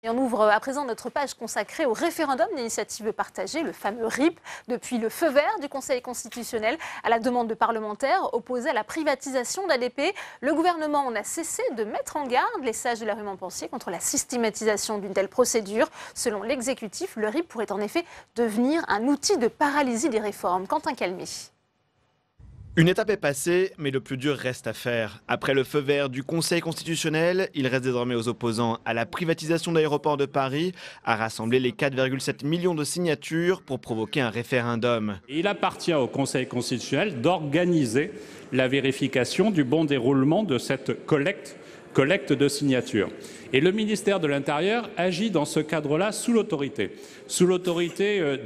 Et on ouvre à présent notre page consacrée au référendum d'initiative partagée, le fameux RIP, depuis le feu vert du Conseil constitutionnel à la demande de parlementaires opposés à la privatisation d'ADP. Le gouvernement en a cessé de mettre en garde les sages de la rue Montpensier contre la systématisation d'une telle procédure. Selon l'exécutif, le RIP pourrait en effet devenir un outil de paralysie des réformes. Quentin Calmy. Une étape est passée, mais le plus dur reste à faire. Après le feu vert du Conseil constitutionnel, il reste désormais aux opposants à la privatisation d'Aéroports de Paris à rassembler les 4,7 millions de signatures pour provoquer un référendum. Il appartient au Conseil constitutionnel d'organiser la vérification du bon déroulement de cette collecte de signatures. Et le ministère de l'Intérieur agit dans ce cadre-là sous l'autorité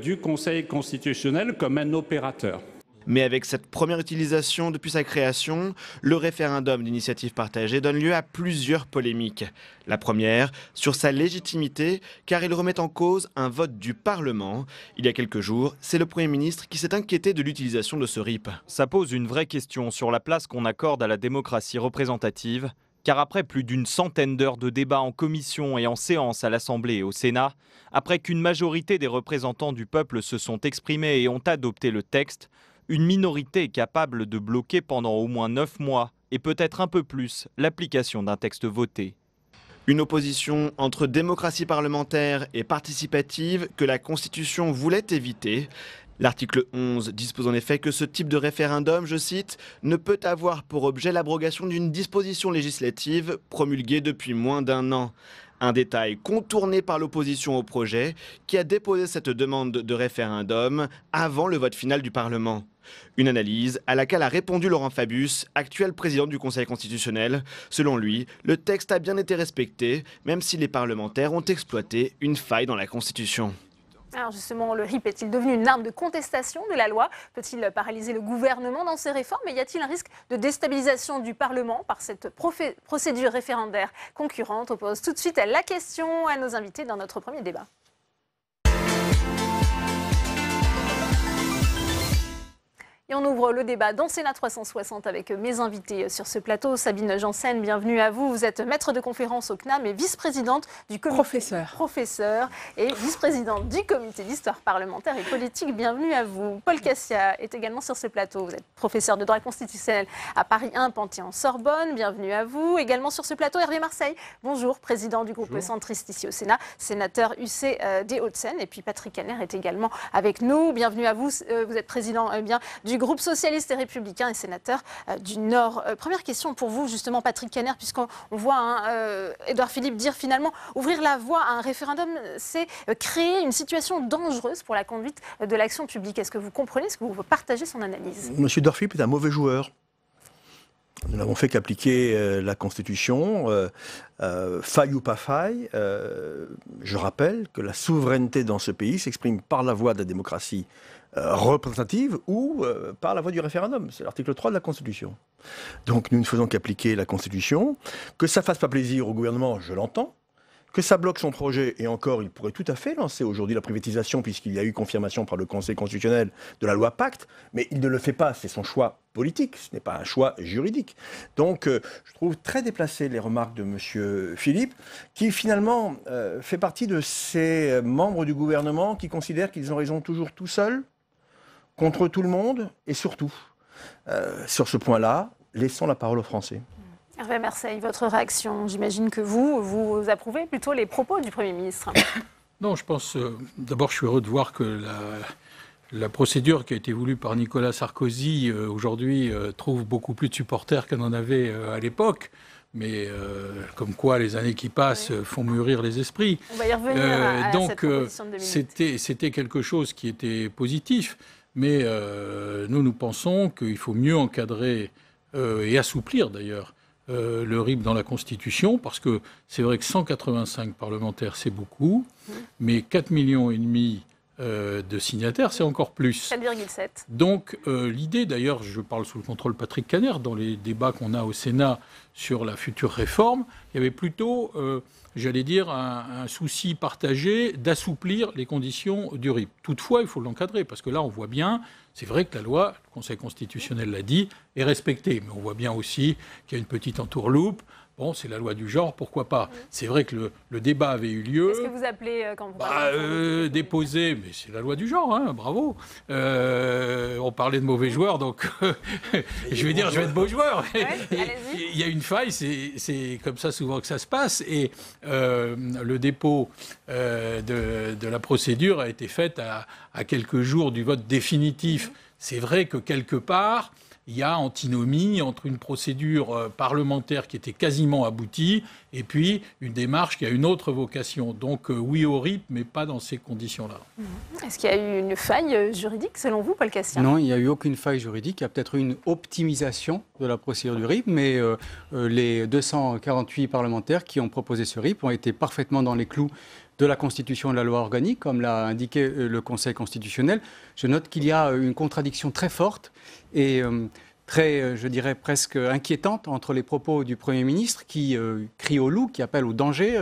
du Conseil constitutionnel comme un opérateur. Mais avec cette première utilisation depuis sa création, le référendum d'initiative partagée donne lieu à plusieurs polémiques. La première, sur sa légitimité, car il remet en cause un vote du Parlement. Il y a quelques jours, c'est le Premier ministre qui s'est inquiété de l'utilisation de ce RIP. Ça pose une vraie question sur la place qu'on accorde à la démocratie représentative, car après plus d'une centaine d'heures de débats en commission et en séance à l'Assemblée et au Sénat, après qu'une majorité des représentants du peuple se sont exprimés et ont adopté le texte, une minorité capable de bloquer pendant au moins 9 mois et peut-être un peu plus l'application d'un texte voté. Une opposition entre démocratie parlementaire et participative que la Constitution voulait éviter. L'article 11 dispose en effet que ce type de référendum, je cite, ne peut avoir pour objet l'abrogation d'une disposition législative promulguée depuis moins d'un an. Un détail contourné par l'opposition au projet qui a déposé cette demande de référendum avant le vote final du Parlement. Une analyse à laquelle a répondu Laurent Fabius, actuel président du Conseil constitutionnel. Selon lui, le texte a bien été respecté, même si les parlementaires ont exploité une faille dans la Constitution. Alors justement, le RIP est-il devenu une arme de contestation de la loi? Peut-il paralyser le gouvernement dans ses réformes? Et y a-t-il un risque de déstabilisation du Parlement par cette procédure référendaire concurrente? On pose tout de suite la question à nos invités dans notre premier débat. Et on ouvre le débat dans Sénat 360 avec mes invités sur ce plateau. Sabine Janssen, bienvenue à vous. Vous êtes maître de conférence au CNAM et vice-présidente du comité... Professeur et vice-présidente du comité d'histoire parlementaire et politique. Bienvenue à vous. Paul Cassia est également sur ce plateau. Vous êtes professeur de droit constitutionnel à Paris 1, Panthéon-Sorbonne. Bienvenue à vous. Également sur ce plateau, Hervé Marseille. Bonjour, président du groupe centriste ici au Sénat, sénateur UC des Hauts-de-Seine. Et puis Patrick Kanner est également avec nous. Bienvenue à vous. Vous êtes président du groupe socialiste et républicain et sénateur du Nord. Première question pour vous, justement, Patrick Kanner, puisqu'on voit Édouard Philippe dire finalement ouvrir la voie à un référendum, c'est créer une situation dangereuse pour la conduite de l'action publique. Est-ce que vous comprenez, est-ce que vous partagez son analyse? Monsieur Édouard Philippe est un mauvais joueur. Nous n'avons fait qu'appliquer la Constitution, faille ou pas faille. Je rappelle que la souveraineté dans ce pays s'exprime par la voie de la démocratie représentative ou par la voie du référendum. C'est l'article 3 de la Constitution. Donc nous ne faisons qu'appliquer la Constitution. Que ça fasse pas plaisir au gouvernement, je l'entends. Que ça bloque son projet, et encore, il pourrait tout à fait lancer aujourd'hui la privatisation, puisqu'il y a eu confirmation par le Conseil constitutionnel de la loi Pacte, mais il ne le fait pas, c'est son choix politique, ce n'est pas un choix juridique. Donc je trouve très déplacées les remarques de M. Philippe, qui finalement fait partie de ces membres du gouvernement qui considèrent qu'ils ont raison toujours tout seuls, contre tout le monde, et surtout, sur ce point-là, laissons la parole aux Français. Hervé Marseille, votre réaction? J'imagine que vous approuvez plutôt les propos du Premier ministre. Non, je pense... D'abord, je suis heureux de voir que la procédure qui a été voulue par Nicolas Sarkozy, aujourd'hui, trouve beaucoup plus de supporters qu'elle en avait à l'époque. Mais comme quoi, les années qui passent font mûrir les esprits. On va y revenir à donc, cette proposition de 2008. C'était quelque chose qui était positif. Mais nous pensons qu'il faut mieux encadrer et assouplir, d'ailleurs, le RIP dans la Constitution, parce que c'est vrai que 185 parlementaires, c'est beaucoup, mais 4,5 millions de signataires, c'est encore plus. 4,7. Donc l'idée, d'ailleurs, je parle sous le contrôle de Patrick Kanner, dans les débats qu'on a au Sénat sur la future réforme, il y avait plutôt, j'allais dire, un souci partagé d'assouplir les conditions du RIP. Toutefois, il faut l'encadrer, parce que là, on voit bien, c'est vrai que la loi, le Conseil constitutionnel l'a dit, est respectée. Mais on voit bien aussi qu'il y a une petite entourloupe bon, c'est la loi du genre, pourquoi pas. C'est vrai que le débat avait eu lieu. Qu'est-ce que vous appelez quand vous parlez déposer, mais c'est la loi du genre, hein, bravo. On parlait de mauvais joueurs, donc je vais être beau joueur. Il y a une faille, c'est comme ça souvent que ça se passe. Et le dépôt de la procédure a été fait à quelques jours du vote définitif. C'est vrai que quelque part, il y a antinomie entre une procédure parlementaire qui était quasiment aboutie et puis une démarche qui a une autre vocation. Donc oui au RIP, mais pas dans ces conditions-là. Est-ce qu'il y a eu une faille juridique, selon vous, Paul Castien ? Non, il n'y a eu aucune faille juridique. Il y a peut-être eu une optimisation de la procédure du RIP, mais les 248 parlementaires qui ont proposé ce RIP ont été parfaitement dans les clous de la Constitution et de la loi organique, comme l'a indiqué le Conseil constitutionnel. Je note qu'il y a une contradiction très forte et très, je dirais, presque inquiétante entre les propos du Premier ministre qui crie au loup, qui appelle au danger,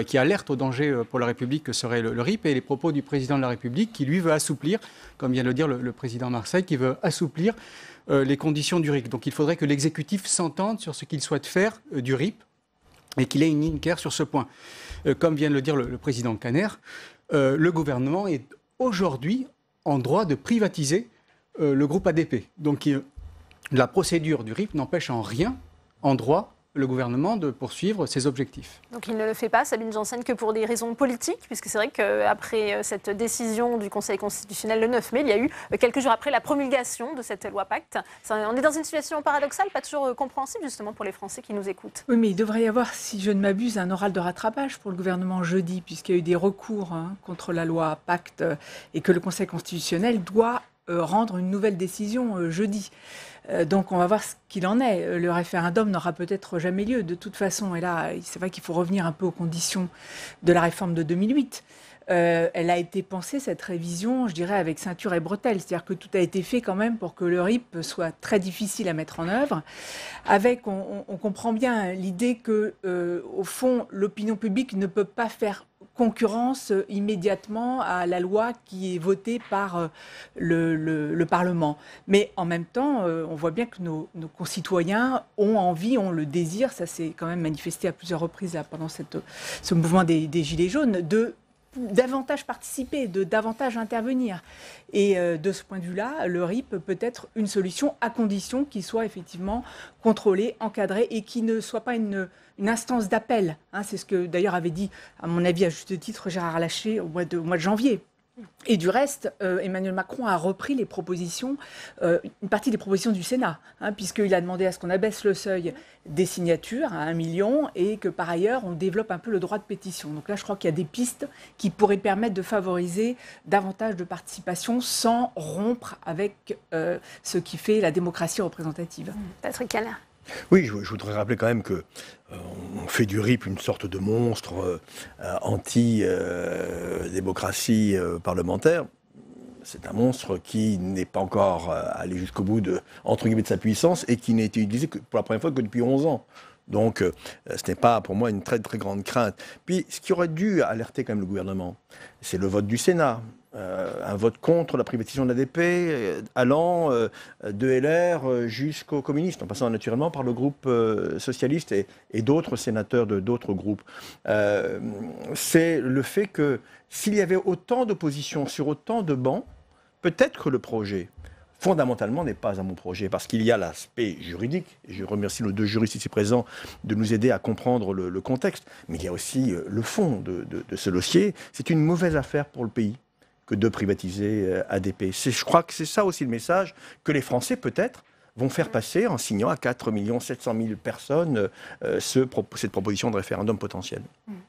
qui alerte au danger pour la République que serait le RIP, et les propos du Président de la République qui, lui, veut assouplir, comme vient de le dire le Président Marseille, qui veut assouplir les conditions du RIP. Donc il faudrait que l'exécutif s'entende sur ce qu'il souhaite faire du RIP et qu'il ait une ligne claire sur ce point. Comme vient de le dire le président Caner, le gouvernement est aujourd'hui en droit de privatiser le groupe ADP. Donc la procédure du RIP n'empêche en rien, en droit, le gouvernement de poursuivre ses objectifs. Donc il ne le fait pas, Sabine Janssen, que pour des raisons politiques, puisque c'est vrai qu'après cette décision du Conseil constitutionnel le 9 mai, il y a eu quelques jours après la promulgation de cette loi Pacte. On est dans une situation paradoxale, pas toujours compréhensible justement pour les Français qui nous écoutent. Oui, mais il devrait y avoir, si je ne m'abuse, un oral de rattrapage pour le gouvernement jeudi, puisqu'il y a eu des recours contre la loi Pacte et que le Conseil constitutionnel doit rendre une nouvelle décision jeudi. Donc on va voir ce qu'il en est. Le référendum n'aura peut-être jamais lieu de toute façon. Et là, c'est vrai qu'il faut revenir un peu aux conditions de la réforme de 2008. Elle a été pensée, cette révision, je dirais, avec ceinture et bretelles. C'est-à-dire que tout a été fait quand même pour que le RIP soit très difficile à mettre en œuvre. Avec, on comprend bien l'idée que, au fond, l'opinion publique ne peut pas faire concurrence immédiatement à la loi qui est votée par le Parlement. Mais en même temps, on voit bien que nos concitoyens ont envie, ont le désir, ça s'est quand même manifesté à plusieurs reprises là, pendant ce mouvement des Gilets jaunes, de davantage participer, de davantage intervenir. Et de ce point de vue-là, le RIP peut être une solution à condition qu'il soit effectivement contrôlé, encadré et qu'il ne soit pas une instance d'appel. C'est ce que d'ailleurs avait dit, à mon avis, à juste titre, Gérard Larcher au mois de janvier. Et du reste, Emmanuel Macron a repris les propositions, une partie des propositions du Sénat, puisqu'il a demandé à ce qu'on abaisse le seuil des signatures à 1 million et que par ailleurs on développe un peu le droit de pétition. Donc là, je crois qu'il y a des pistes qui pourraient permettre de favoriser davantage de participation sans rompre avec ce qui fait la démocratie représentative. Patrick Caner. Oui, je voudrais rappeler quand même que on fait du RIP une sorte de monstre anti-démocratie parlementaire. C'est un monstre qui n'est pas encore allé jusqu'au bout entre guillemets de sa puissance et qui n'a été utilisé que pour la première fois que depuis 11 ans. Donc, ce n'est pas pour moi une très très grande crainte. Puis, ce qui aurait dû alerter quand même le gouvernement, c'est le vote du Sénat. Un vote contre la privatisation de l'ADP, allant de LR jusqu'aux communistes, en passant naturellement par le groupe socialiste et d'autres sénateurs de d'autres groupes. C'est le fait que s'il y avait autant d'opposition sur autant de bancs, peut-être que le projet, fondamentalement, n'est pas un bon projet, parce qu'il y a l'aspect juridique, et je remercie nos deux juristes ici présents de nous aider à comprendre le contexte, mais il y a aussi le fond de ce dossier. C'est une mauvaise affaire pour le pays que de privatiser ADP. Je crois que c'est ça aussi le message que les Français, peut-être, vont faire passer en signant à 4 700 000 personnes cette proposition de référendum potentiel.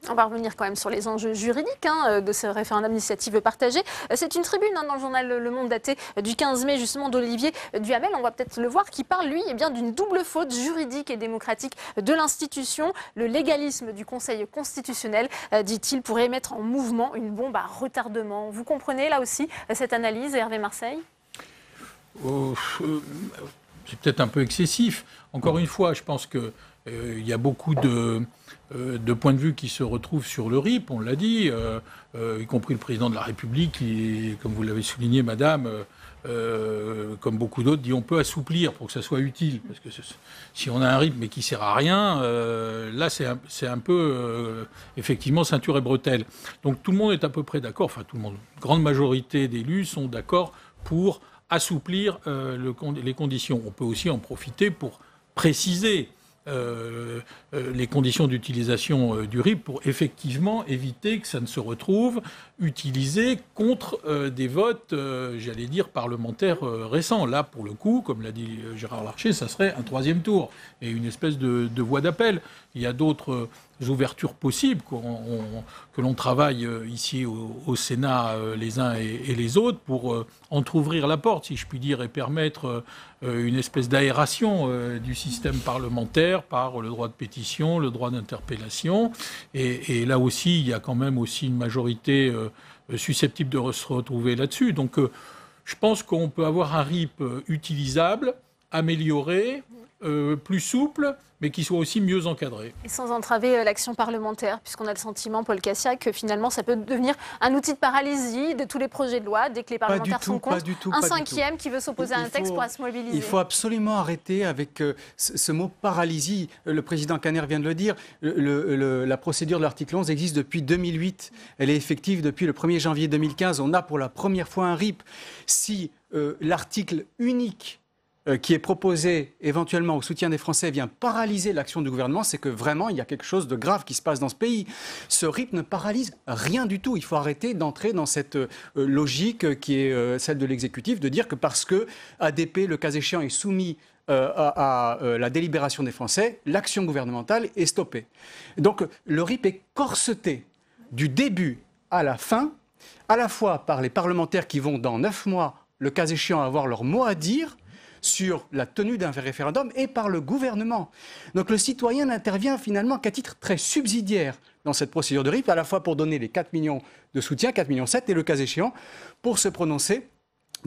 On va revenir quand même sur les enjeux juridiques de ce référendum d'initiative partagée. C'est une tribune dans le journal Le Monde datée du 15 mai justement d'Olivier Duhamel, on va peut-être le voir, qui parle lui d'une double faute juridique et démocratique de l'institution. Le légalisme du Conseil constitutionnel, dit-il, pourrait mettre en mouvement une bombe à retardement. Vous comprenez là aussi cette analyse, Hervé Marseille ? C'est peut-être un peu excessif. Encore une fois, je pense que il y a beaucoup de points de vue qui se retrouvent sur le RIP, on l'a dit, y compris le président de la République, qui, comme vous l'avez souligné, madame, comme beaucoup d'autres, dit on peut assouplir pour que ça soit utile. Parce que si on a un RIP mais qui ne sert à rien, là c'est un peu, effectivement, ceinture et bretelle. Donc tout le monde est à peu près d'accord, enfin tout le monde, une grande majorité d'élus sont d'accord pour assouplir les conditions. On peut aussi en profiter pour préciser les conditions d'utilisation du RIP pour effectivement éviter que ça ne se retrouve utilisé contre des votes, j'allais dire, parlementaires récents. Là, pour le coup, comme l'a dit Gérard Larcher, ça serait un troisième tour et une espèce de voie d'appel. Il y a d'autres ouvertures possibles que l'on travaille ici au Sénat les uns et les autres pour entrouvrir la porte, si je puis dire, et permettre une espèce d'aération du système parlementaire par le droit de pétition, le droit d'interpellation. Et là aussi, il y a quand même aussi une majorité susceptible de se retrouver là-dessus. Donc je pense qu'on peut avoir un RIP utilisable, amélioré, plus souple, mais qui soit aussi mieux encadré. Et sans entraver l'action parlementaire, puisqu'on a le sentiment, Paul Cassiac, que finalement ça peut devenir un outil de paralysie de tous les projets de loi, dès que les parlementaires sont contre. Un cinquième qui veut s'opposer à un texte pourra se mobiliser. Il faut absolument arrêter avec ce mot paralysie. Le président Caner vient de le dire. La procédure de l'article 11 existe depuis 2008. Elle est effective depuis le 1er janvier 2015. On a pour la première fois un RIP. Si l'article unique qui est proposé éventuellement au soutien des Français vient paralyser l'action du gouvernement, c'est que vraiment il y a quelque chose de grave qui se passe dans ce pays. Ce RIP ne paralyse rien du tout. Il faut arrêter d'entrer dans cette logique qui est celle de l'exécutif, de dire que parce que ADP, le cas échéant, est soumis à la délibération des Français, l'action gouvernementale est stoppée. Donc le RIP est corseté du début à la fin, à la fois par les parlementaires qui vont dans 9 mois, le cas échéant, avoir leur mot à dire sur la tenue d'un référendum et par le gouvernement. Donc le citoyen n'intervient finalement qu'à titre très subsidiaire dans cette procédure de RIP, à la fois pour donner les 4 millions de soutien, 4,7 millions, et le cas échéant, pour se prononcer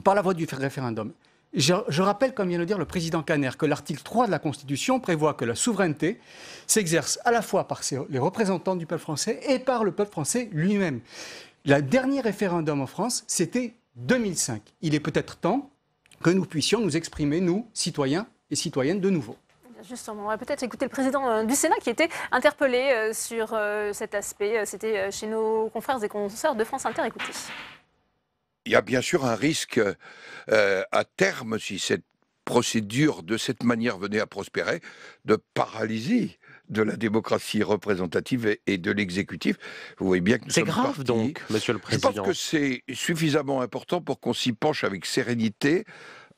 par la voie du référendum. Je rappelle, comme vient de le dire le président Caner, que l'article 3 de la Constitution prévoit que la souveraineté s'exerce à la fois par les représentants du peuple français et par le peuple français lui-même. Le dernier référendum en France, c'était 2005. Il est peut-être temps que nous puissions nous exprimer, nous, citoyens et citoyennes, de nouveau. Justement, on va peut-être écouter le président du Sénat qui était interpellé sur cet aspect. C'était chez nos confrères et consoeurs de France Inter. Écoutez. Il y a bien sûr un risque à terme, si cette procédure de cette manière venait à prospérer, de paralysie de la démocratie représentative et de l'exécutif. Vous voyez bien que c'est grave donc, Monsieur le Président. Je pense que c'est suffisamment important pour qu'on s'y penche avec sérénité,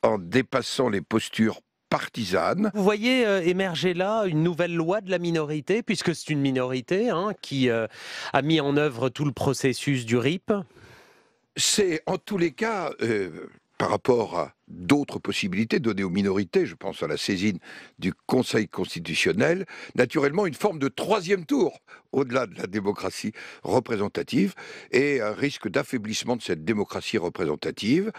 en dépassant les postures partisanes. Vous voyez émerger là une nouvelle loi de la minorité, puisque c'est une minorité qui a mis en œuvre tout le processus du RIP. C'est en tous les cas, par rapport à d'autres possibilités données aux minorités, je pense à la saisine du Conseil constitutionnel, naturellement une forme de troisième tour au-delà de la démocratie représentative et un risque d'affaiblissement de cette démocratie représentative.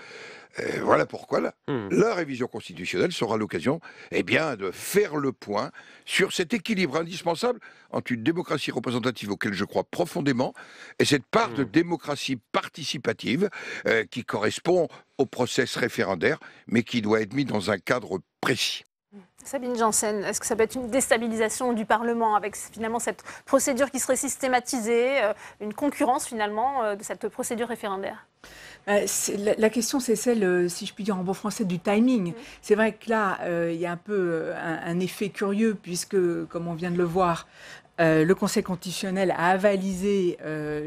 Voilà pourquoi la révision constitutionnelle sera l'occasion de faire le point sur cet équilibre indispensable entre une démocratie représentative auquel je crois profondément et cette part de démocratie participative qui correspond au process référendaire mais qui doit être mis dans un cadre précis. Sabine Janssen, est-ce que ça peut être une déstabilisation du Parlement avec finalement cette procédure qui serait systématisée, une concurrence finalement de cette procédure référendaire ? La question, c'est celle, si je puis dire en bon français, du timing. C'est vrai que là, il y a un peu un effet curieux puisque, comme on vient de le voir, le Conseil constitutionnel a avalisé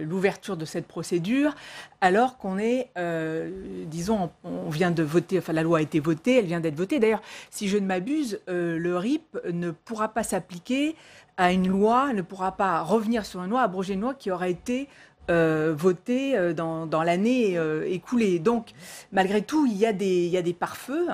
l'ouverture de cette procédure, alors qu'on est, disons, on vient de voter, enfin la loi a été votée, elle vient d'être votée. D'ailleurs, si je ne m'abuse, le RIP ne pourra pas s'appliquer à une loi, ne pourra pas revenir sur une loi, abroger une loi qui aura été voté dans l'année écoulée. Donc, malgré tout, il y a des pare-feux,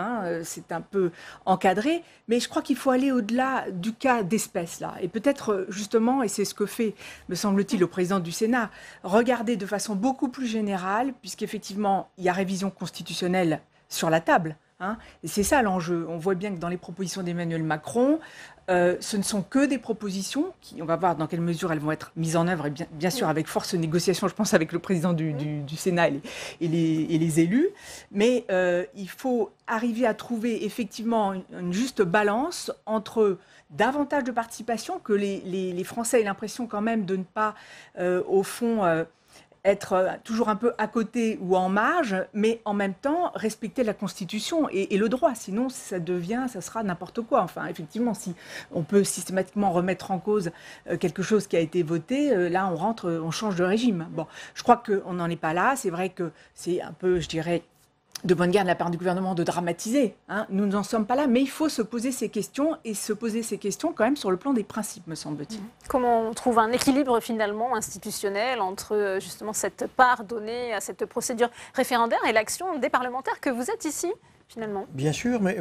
c'est un peu encadré, mais je crois qu'il faut aller au-delà du cas d'espèce, là. Et peut-être, justement, et c'est ce que fait, me semble-t-il, le président du Sénat, regarder de façon beaucoup plus générale, puisqu'effectivement, il y a révision constitutionnelle sur la table. Hein. Et c'est ça l'enjeu. On voit bien que dans les propositions d'Emmanuel Macron, ce ne sont que des propositions qui, on va voir dans quelle mesure elles vont être mises en œuvre, et bien sûr avec force négociation, je pense avec le président du Sénat et les élus. Mais il faut arriver à trouver effectivement une juste balance entre davantage de participation, que les Français aient l'impression quand même de ne pas, au fond, être toujours un peu à côté ou en marge, mais en même temps respecter la Constitution et le droit. Sinon, ça sera n'importe quoi. Enfin, effectivement, si on peut systématiquement remettre en cause quelque chose qui a été voté, là, on change de régime. Bon, je crois qu'on n'en est pas là. C'est vrai que c'est un peu, je dirais, de bonne guerre de la part du gouvernement de dramatiser. Hein. Nous n'en sommes pas là, mais il faut se poser ces questions, et se poser ces questions quand même sur le plan des principes, me semble-t-il. Comment on trouve un équilibre finalement institutionnel entre justement cette part donnée à cette procédure référendaire et l'action des parlementaires que vous êtes ici, finalement? Bien sûr, mais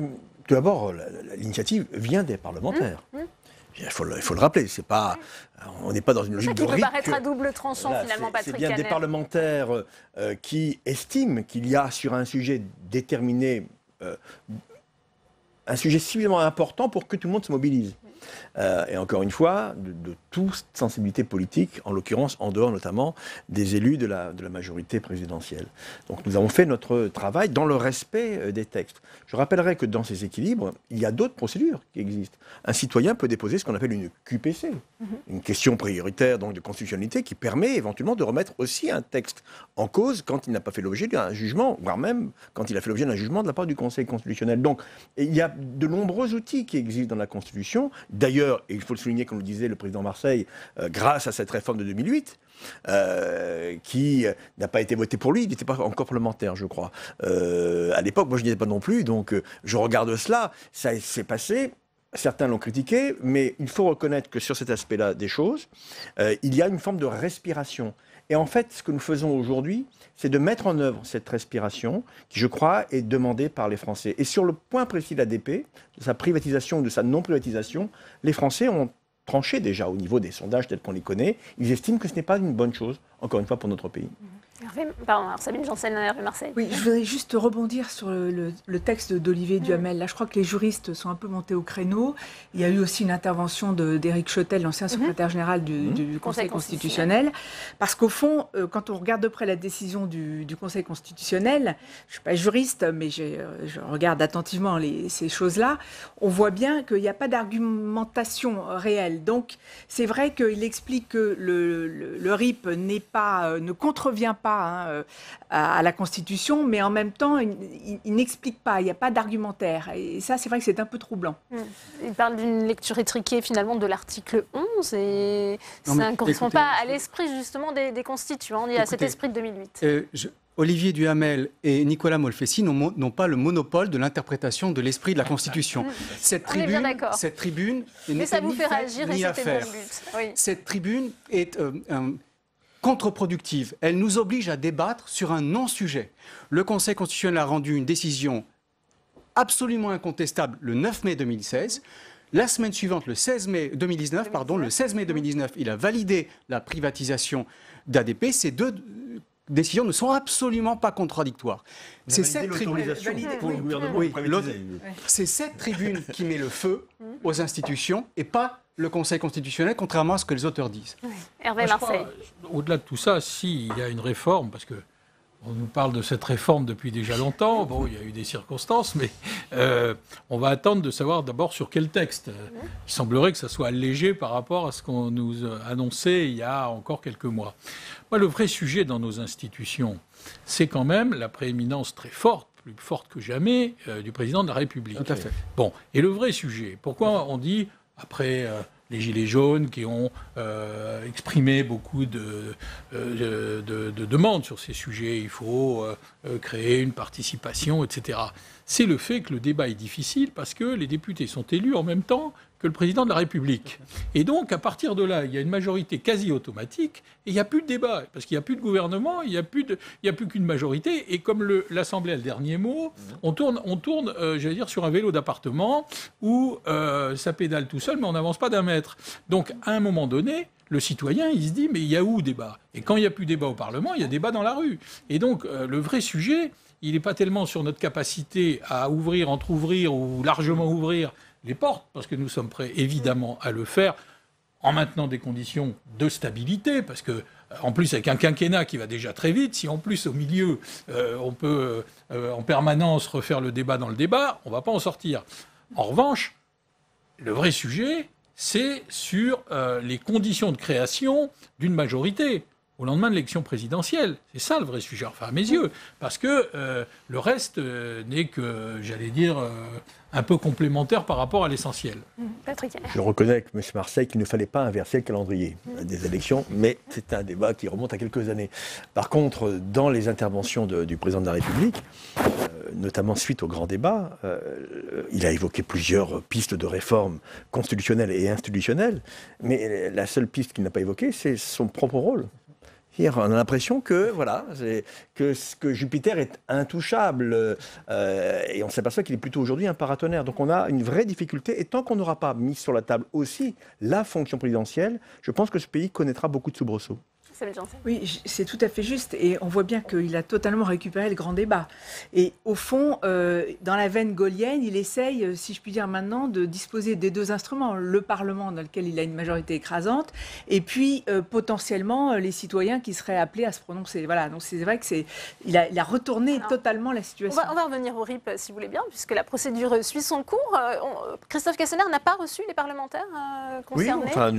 tout d'abord, l'initiative vient des parlementaires. Il faut le rappeler, c'est pas, on n'est pas dans une logique de rythme. Ça rythme. peut paraître à double tranchant, finalement, Patrick C'est bien Kanner. des parlementaires qui estiment qu'il y a sur un sujet déterminé, un sujet suffisamment important pour que tout le monde se mobilise. Et encore une fois, de toute sensibilité politique, en l'occurrence en dehors notamment des élus de la majorité présidentielle. Donc nous avons fait notre travail dans le respect des textes. Je rappellerai que dans ces équilibres, il y a d'autres procédures qui existent. Un citoyen peut déposer ce qu'on appelle une QPC, une question prioritaire donc de constitutionnalité, qui permet éventuellement de remettre aussi un texte en cause quand il n'a pas fait l'objet d'un jugement, voire même quand il a fait l'objet d'un jugement de la part du Conseil constitutionnel. Donc il y a de nombreux outils qui existent dans la Constitution. D'ailleurs, et il faut le souligner, comme le disait le président Marseille, grâce à cette réforme de 2008, qui n'a pas été votée pour lui, il n'était pas encore parlementaire, je crois. À l'époque, moi je n'y étais pas non plus, donc je regarde cela, ça s'est passé. Certains l'ont critiqué, mais il faut reconnaître que sur cet aspect-là des choses, il y a une forme de respiration. Et en fait, ce que nous faisons aujourd'hui, c'est de mettre en œuvre cette respiration qui, je crois, est demandée par les Français. Et sur le point précis de l'ADP, de sa privatisation ou de sa non-privatisation, les Français ont tranché déjà au niveau des sondages tels qu'on les connaît. Ils estiment que ce n'est pas une bonne chose, encore une fois, pour notre pays. Pardon, Sabine Janssen, Hervé Marseille. Oui, je voudrais juste rebondir sur le texte d'Olivier Duhamel. Là, je crois que les juristes sont un peu montés au créneau. Il y a eu aussi une intervention d'Éric Chotel, l'ancien secrétaire général du Conseil constitutionnel. Parce qu'au fond, quand on regarde de près la décision du Conseil constitutionnel, je ne suis pas juriste, mais je regarde attentivement ces choses-là, on voit bien qu'il n'y a pas d'argumentation réelle. Donc, c'est vrai qu'il explique que le RIP ne contrevient pas à la Constitution, mais en même temps, il n'explique pas, il n'y a pas d'argumentaire. Et ça, c'est vrai que c'est un peu troublant. Il parle d'une lecture étriquée, finalement, de l'article 11, et ça ne correspond pas à l'esprit, justement, des constituants. Il y a cet esprit de 2008. Olivier Duhamel et Nicolas Molfessis n'ont pas le monopole de l'interprétation de l'esprit de la Constitution. Cette tribune mais ça vous fait réagir, et c'était mon but. Oui. Cette tribune est contre-productive. Elle nous oblige à débattre sur un non-sujet. Le Conseil constitutionnel a rendu une décision absolument incontestable le 9 mai 2016. La semaine suivante, le 16 mai 2019, il a validé la privatisation d'ADP. Ces deux décisions ne sont absolument pas contradictoires. C'est cette tribune qui met le feu aux institutions et pas le Conseil constitutionnel, contrairement à ce que les auteurs disent. Oui. Hervé Marseille. Au-delà de tout ça, il y a une réforme, parce que on nous parle de cette réforme depuis déjà longtemps. Bon, il y a eu des circonstances, mais on va attendre de savoir d'abord sur quel texte. Il semblerait que ça soit allégé par rapport à ce qu'on nous annonçait il y a encore quelques mois. Moi, le vrai sujet dans nos institutions, c'est quand même la prééminence très forte, plus forte que jamais, du président de la République. Tout à fait. Bon, et le vrai sujet, pourquoi on dit, après les Gilets jaunes qui ont exprimé beaucoup de demandes sur ces sujets, il faut créer une participation, etc. C'est le fait que le débat est difficile parce que les députés sont élus en même temps que le président de la République. Et donc, à partir de là, il y a une majorité quasi automatique et il n'y a plus de débat, parce qu'il n'y a plus de gouvernement, il n'y a plus qu'une majorité. Et comme l'Assemblée a le dernier mot, on tourne j'allais dire, sur un vélo d'appartement où ça pédale tout seul, mais on n'avance pas d'un mètre. Donc, à un moment donné, le citoyen, il se dit, mais il y a où débat? Et quand il n'y a plus débat au Parlement, il y a débat dans la rue. Et donc, le vrai sujet, il n'est pas tellement sur notre capacité à ouvrir, entrouvrir ou largement ouvrir les portes, parce que nous sommes prêts évidemment à le faire en maintenant des conditions de stabilité, parce que en plus avec un quinquennat qui va déjà très vite, si en plus au milieu on peut en permanence refaire le débat dans le débat, on ne va pas en sortir. En revanche, le vrai sujet, c'est sur les conditions de création d'une majorité au lendemain de l'élection présidentielle. C'est ça le vrai sujet, enfin à mes yeux, parce que le reste n'est que, j'allais dire, un peu complémentaire par rapport à l'essentiel. Patrick. Je reconnais avec M. Marseille qu'il ne fallait pas inverser le calendrier des élections, mais c'est un débat qui remonte à quelques années. Par contre, dans les interventions du président de la République, notamment suite au grand débat, il a évoqué plusieurs pistes de réforme constitutionnelles et institutionnelles, mais la seule piste qu'il n'a pas évoquée, c'est son propre rôle. On a l'impression que, voilà, que Jupiter est intouchable et on s'aperçoit qu'il est plutôt aujourd'hui un paratonnerre. Donc on a une vraie difficulté et tant qu'on n'aura pas mis sur la table aussi la fonction présidentielle, je pense que ce pays connaîtra beaucoup de soubresauts. Oui, c'est tout à fait juste. Et on voit bien qu'il a totalement récupéré le grand débat. Et au fond, dans la veine gaulienne, il essaye, si je puis dire maintenant, de disposer des deux instruments. Le Parlement, dans lequel il a une majorité écrasante, et puis potentiellement les citoyens qui seraient appelés à se prononcer. Voilà, donc c'est vrai qu'il a retourné totalement la situation. On va revenir au RIP, si vous voulez bien, puisque la procédure suit son cours. Christophe Castaner n'a pas reçu les parlementaires concernés. Oui, enfin,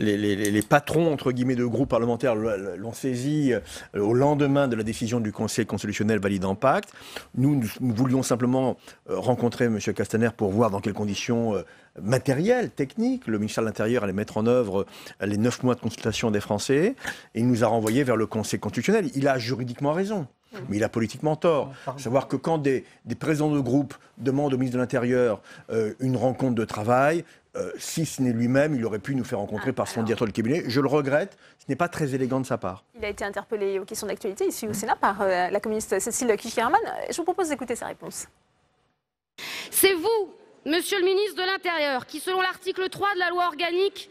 les patrons, entre guillemets, de groupes parlementaires l'ont saisi au lendemain de la décision du Conseil constitutionnel validant pacte. Nous voulions simplement rencontrer M. Castaner pour voir dans quelles conditions matérielles, techniques, le ministère de l'Intérieur allait mettre en œuvre les 9 mois de consultation des Français. Et il nous a renvoyés vers le Conseil constitutionnel. Il a juridiquement raison. Mais il a politiquement tort. Savoir que quand des présidents de groupe demandent au ministre de l'Intérieur une rencontre de travail, si ce n'est lui-même, il aurait pu nous faire rencontrer par son directeur de cabinet. Je le regrette, ce n'est pas très élégant de sa part. Il a été interpellé aux questions d'actualité ici au Sénat par la communiste Cécile Kishkerman. Je vous propose d'écouter sa réponse. C'est vous, monsieur le ministre de l'Intérieur, qui, selon l'article 3 de la loi organique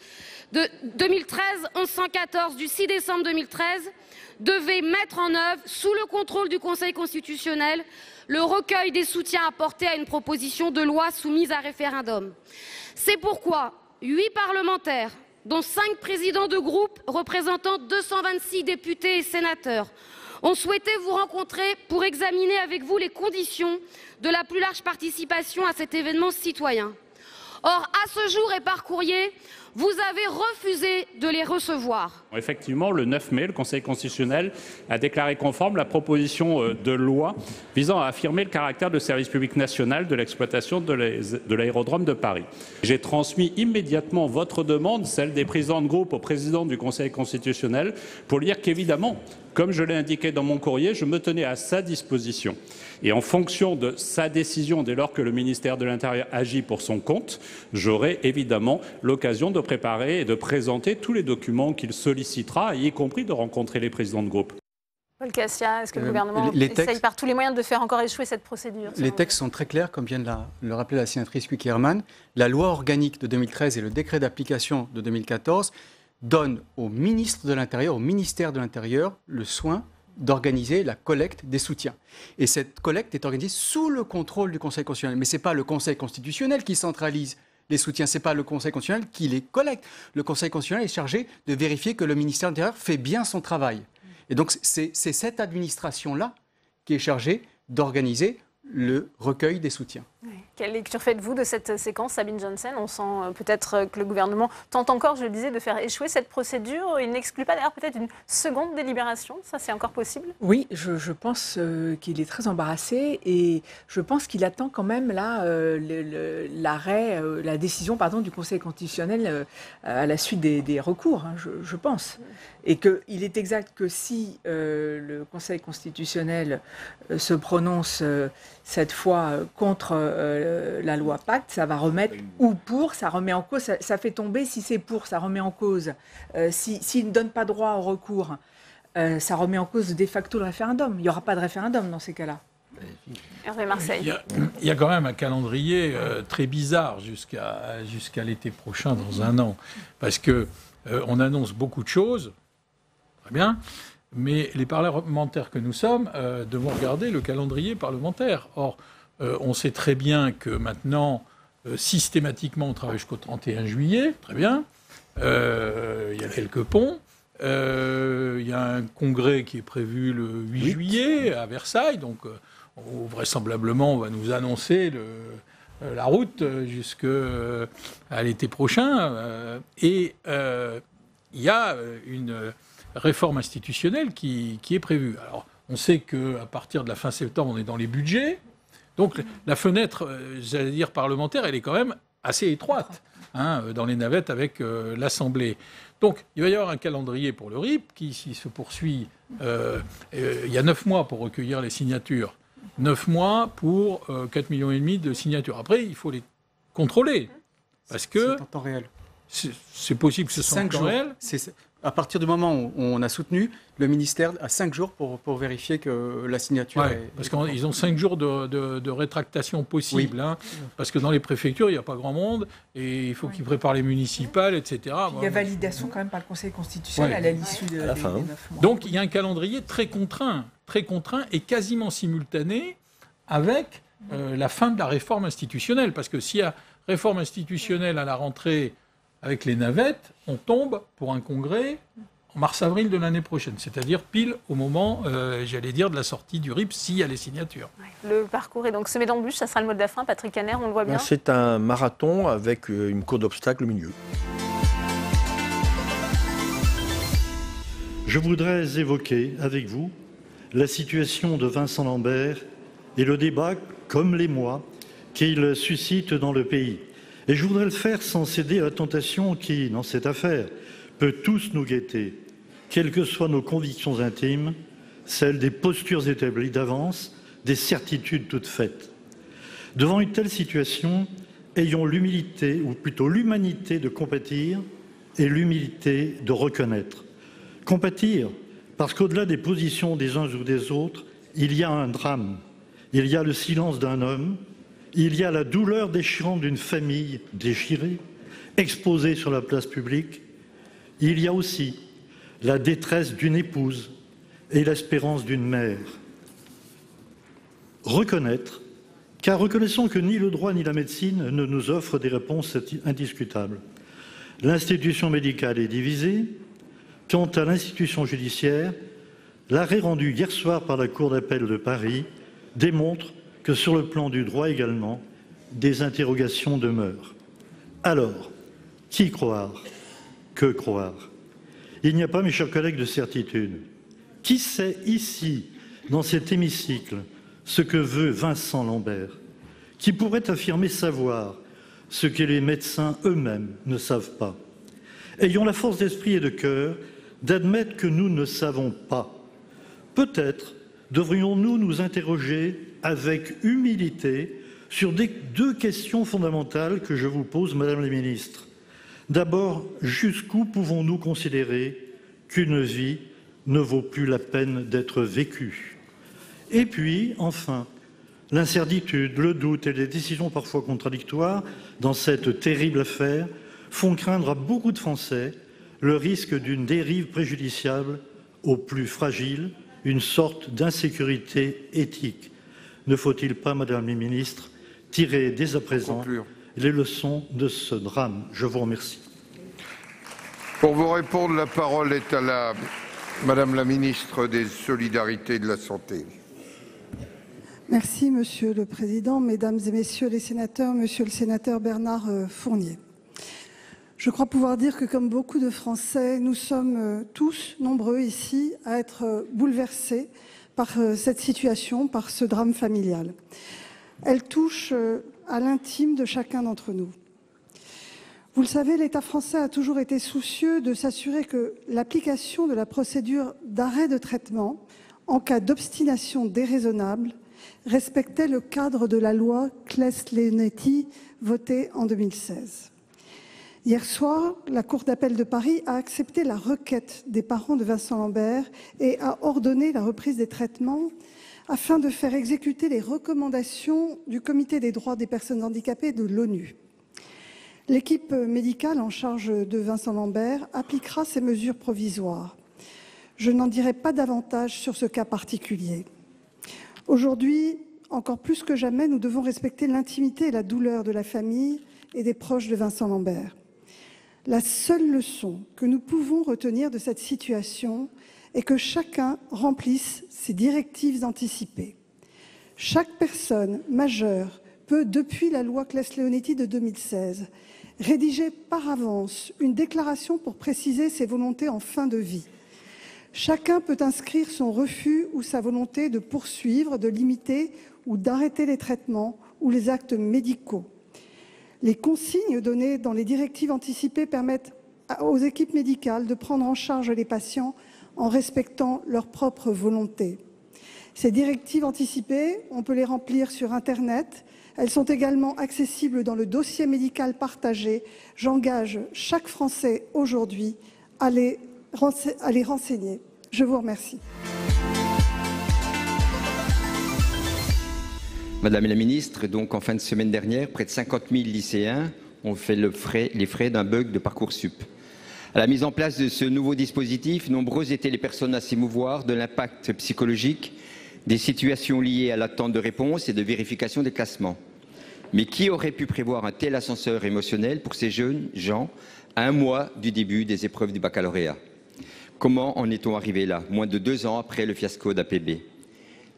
de 2013-1114 du 6 décembre 2013, devait mettre en œuvre, sous le contrôle du Conseil constitutionnel, le recueil des soutiens apportés à une proposition de loi soumise à référendum. C'est pourquoi 8 parlementaires, dont 5 présidents de groupe représentant 226 députés et sénateurs, ont souhaité vous rencontrer pour examiner avec vous les conditions de la plus large participation à cet événement citoyen. Or, à ce jour et par courrier, vous avez refusé de les recevoir. Effectivement, le 9 mai, le Conseil constitutionnel a déclaré conforme la proposition de loi visant à affirmer le caractère de service public national de l'exploitation de l'aérodrome de Paris. J'ai transmis immédiatement votre demande, celle des présidents de groupe, au président du Conseil constitutionnel, pour lui dire qu'évidemment, comme je l'ai indiqué dans mon courrier, je me tenais à sa disposition. Et en fonction de sa décision, dès lors que le ministère de l'Intérieur agit pour son compte, j'aurai évidemment l'occasion de préparer et de présenter tous les documents qu'il sollicitera, y compris de rencontrer les présidents de groupe. Paul Cassia, est-ce que le gouvernement essaye par tous les moyens de faire encore échouer cette procédure? Les textes sont très clairs, comme vient de le rappeler la sénatrice Kuykerman. La loi organique de 2013 et le décret d'application de 2014 donnent au ministre de l'Intérieur, au ministère de l'Intérieur, le soin d'organiser la collecte des soutiens. Et cette collecte est organisée sous le contrôle du Conseil constitutionnel. Mais ce n'est pas le Conseil constitutionnel qui centralise les soutiens, ce n'est pas le Conseil constitutionnel qui les collecte. Le Conseil constitutionnel est chargé de vérifier que le ministère de l'Intérieur fait bien son travail. Et donc c'est cette administration-là qui est chargée d'organiser le recueil des soutiens. Oui. Quelle lecture faites-vous de cette séquence, Sabine Janssen? On sent peut-être que le gouvernement tente encore, je le disais, de faire échouer cette procédure. Il n'exclut pas d'ailleurs peut-être une seconde délibération. Ça, c'est encore possible? Oui, je pense qu'il est très embarrassé et je pense qu'il attend quand même là la décision du Conseil constitutionnel à la suite des recours, hein, je pense. Et qu'il est exact que si le Conseil constitutionnel se prononce cette fois contre la loi Pacte, ça va remettre, ou pour, ça remet en cause, ça fait tomber, si c'est pour, ça remet en cause, s'il ne donne pas droit au recours, ça remet en cause de facto le référendum. Il n'y aura pas de référendum dans ces cas-là. Hervé Marseille. Il y a quand même un calendrier très bizarre jusqu'à l'été prochain, dans un an, parce que on annonce beaucoup de choses, très bien. mais les parlementaires que nous sommes devons regarder le calendrier parlementaire. Or, on sait très bien que maintenant, systématiquement, on travaille jusqu'au 31 juillet, très bien. Il y a quelques ponts. Il y a un congrès qui est prévu le 8 juillet à Versailles, donc vraisemblablement on va nous annoncer la route jusqu'à l'été prochain. Et il y a une réforme institutionnelle qui est prévue. Alors, on sait qu'à partir de la fin septembre, on est dans les budgets. Donc, la fenêtre, j'allais dire, parlementaire, elle est quand même assez étroite dans les navettes avec l'Assemblée. Donc, il va y avoir un calendrier pour le RIP qui se poursuit. Il y a 9 mois pour recueillir les signatures. 9 mois pour 4,5 millions de signatures. Après, il faut les contrôler. Parce que... C'est en temps réel. C'est possible que ce soit en temps réel. À partir du moment où on a soutenu, le ministère a 5 jours pour vérifier que la signature est... Parce qu'ils ont 5 jours de rétractation possible. Oui. Parce que dans les préfectures, il n'y a pas grand monde. Et il faut qu'ils préparent les municipales, etc. Il y a validation quand même par le Conseil constitutionnel à l'issue des 9 mois. Donc il y a un calendrier très contraint et quasiment simultané avec la fin de la réforme institutionnelle. Parce que s'il y a réforme institutionnelle à la rentrée avec les navettes, on tombe pour un congrès en mars-avril de l'année prochaine, c'est-à-dire pile au moment, j'allais dire, de la sortie du RIP, s'il y a les signatures. Le parcours est donc semé d'embûches, ça sera le mot de la fin. Patrick Caner, on le voit bien. C'est un marathon avec une cour d'obstacles au milieu. Je voudrais évoquer avec vous la situation de Vincent Lambert et le débat, comme l'émoi, qu'il suscite dans le pays. Et je voudrais le faire sans céder à la tentation qui, dans cette affaire, peut tous nous guetter, quelles que soient nos convictions intimes, celles des postures établies d'avance, des certitudes toutes faites. Devant une telle situation, ayons l'humilité, ou plutôt l'humanité de compatir et l'humilité de reconnaître. Compatir, parce qu'au-delà des positions des uns ou des autres, il y a un drame, il y a le silence d'un homme, il y a la douleur déchirante d'une famille déchirée, exposée sur la place publique. Il y a aussi la détresse d'une épouse et l'espérance d'une mère. Reconnaître, car reconnaissons que ni le droit ni la médecine ne nous offrent des réponses indiscutables. L'institution médicale est divisée. Quant à l'institution judiciaire, l'arrêt rendu hier soir par la Cour d'appel de Paris démontre que sur le plan du droit également, des interrogations demeurent. Alors, qui croire? Que croire? Il n'y a pas, mes chers collègues, de certitude. Qui sait ici, dans cet hémicycle, ce que veut Vincent Lambert? Qui pourrait affirmer savoir ce que les médecins eux-mêmes ne savent pas? Ayons la force d'esprit et de cœur d'admettre que nous ne savons pas. Peut-être devrions-nous nous interroger avec humilité sur deux questions fondamentales que je vous pose, Madame la Ministre. D'abord, jusqu'où pouvons-nous considérer qu'une vie ne vaut plus la peine d'être vécue? Et puis, enfin, l'incertitude, le doute et les décisions parfois contradictoires dans cette terrible affaire font craindre à beaucoup de Français le risque d'une dérive préjudiciable aux plus fragiles, une sorte d'insécurité éthique. Ne faut-il pas, Madame la Ministre, tirer dès à présent les leçons de ce drame? Je vous remercie. Pour vous répondre, la parole est à Madame la Ministre des Solidarités et de la Santé. Merci, Monsieur le Président, Mesdames et Messieurs les sénateurs, Monsieur le sénateur Bernard Fournier. Je crois pouvoir dire que, comme beaucoup de Français, nous sommes tous nombreux ici à être bouleversés par cette situation, par ce drame familial. Elle touche à l'intime de chacun d'entre nous. Vous le savez, l'État français a toujours été soucieux de s'assurer que l'application de la procédure d'arrêt de traitement en cas d'obstination déraisonnable respectait le cadre de la loi Claes-Leonetti votée en 2016. Hier soir, la Cour d'appel de Paris a accepté la requête des parents de Vincent Lambert et a ordonné la reprise des traitements afin de faire exécuter les recommandations du Comité des droits des personnes handicapées de l'ONU. L'équipe médicale en charge de Vincent Lambert appliquera ces mesures provisoires. Je n'en dirai pas davantage sur ce cas particulier. Aujourd'hui, encore plus que jamais, nous devons respecter l'intimité et la douleur de la famille et des proches de Vincent Lambert. La seule leçon que nous pouvons retenir de cette situation est que chacun remplisse ses directives anticipées. Chaque personne majeure peut, depuis la loi Claes-Leonetti de 2016, rédiger par avance une déclaration pour préciser ses volontés en fin de vie. Chacun peut inscrire son refus ou sa volonté de poursuivre, de limiter ou d'arrêter les traitements ou les actes médicaux. Les consignes données dans les directives anticipées permettent aux équipes médicales de prendre en charge les patients en respectant leur propre volonté. Ces directives anticipées, on peut les remplir sur Internet. Elles sont également accessibles dans le dossier médical partagé. J'engage chaque Français aujourd'hui à les renseigner. Je vous remercie. Madame la ministre, donc en fin de semaine dernière, près de 50 000 lycéens ont fait les frais d'un bug de Parcoursup. À la mise en place de ce nouveau dispositif, nombreuses étaient les personnes à s'émouvoir de l'impact psychologique des situations liées à l'attente de réponse et de vérification des classements. Mais qui aurait pu prévoir un tel ascenseur émotionnel pour ces jeunes gens à un mois du début des épreuves du baccalauréat? Comment en est-on arrivé là, moins de 2 ans après le fiasco d'APB?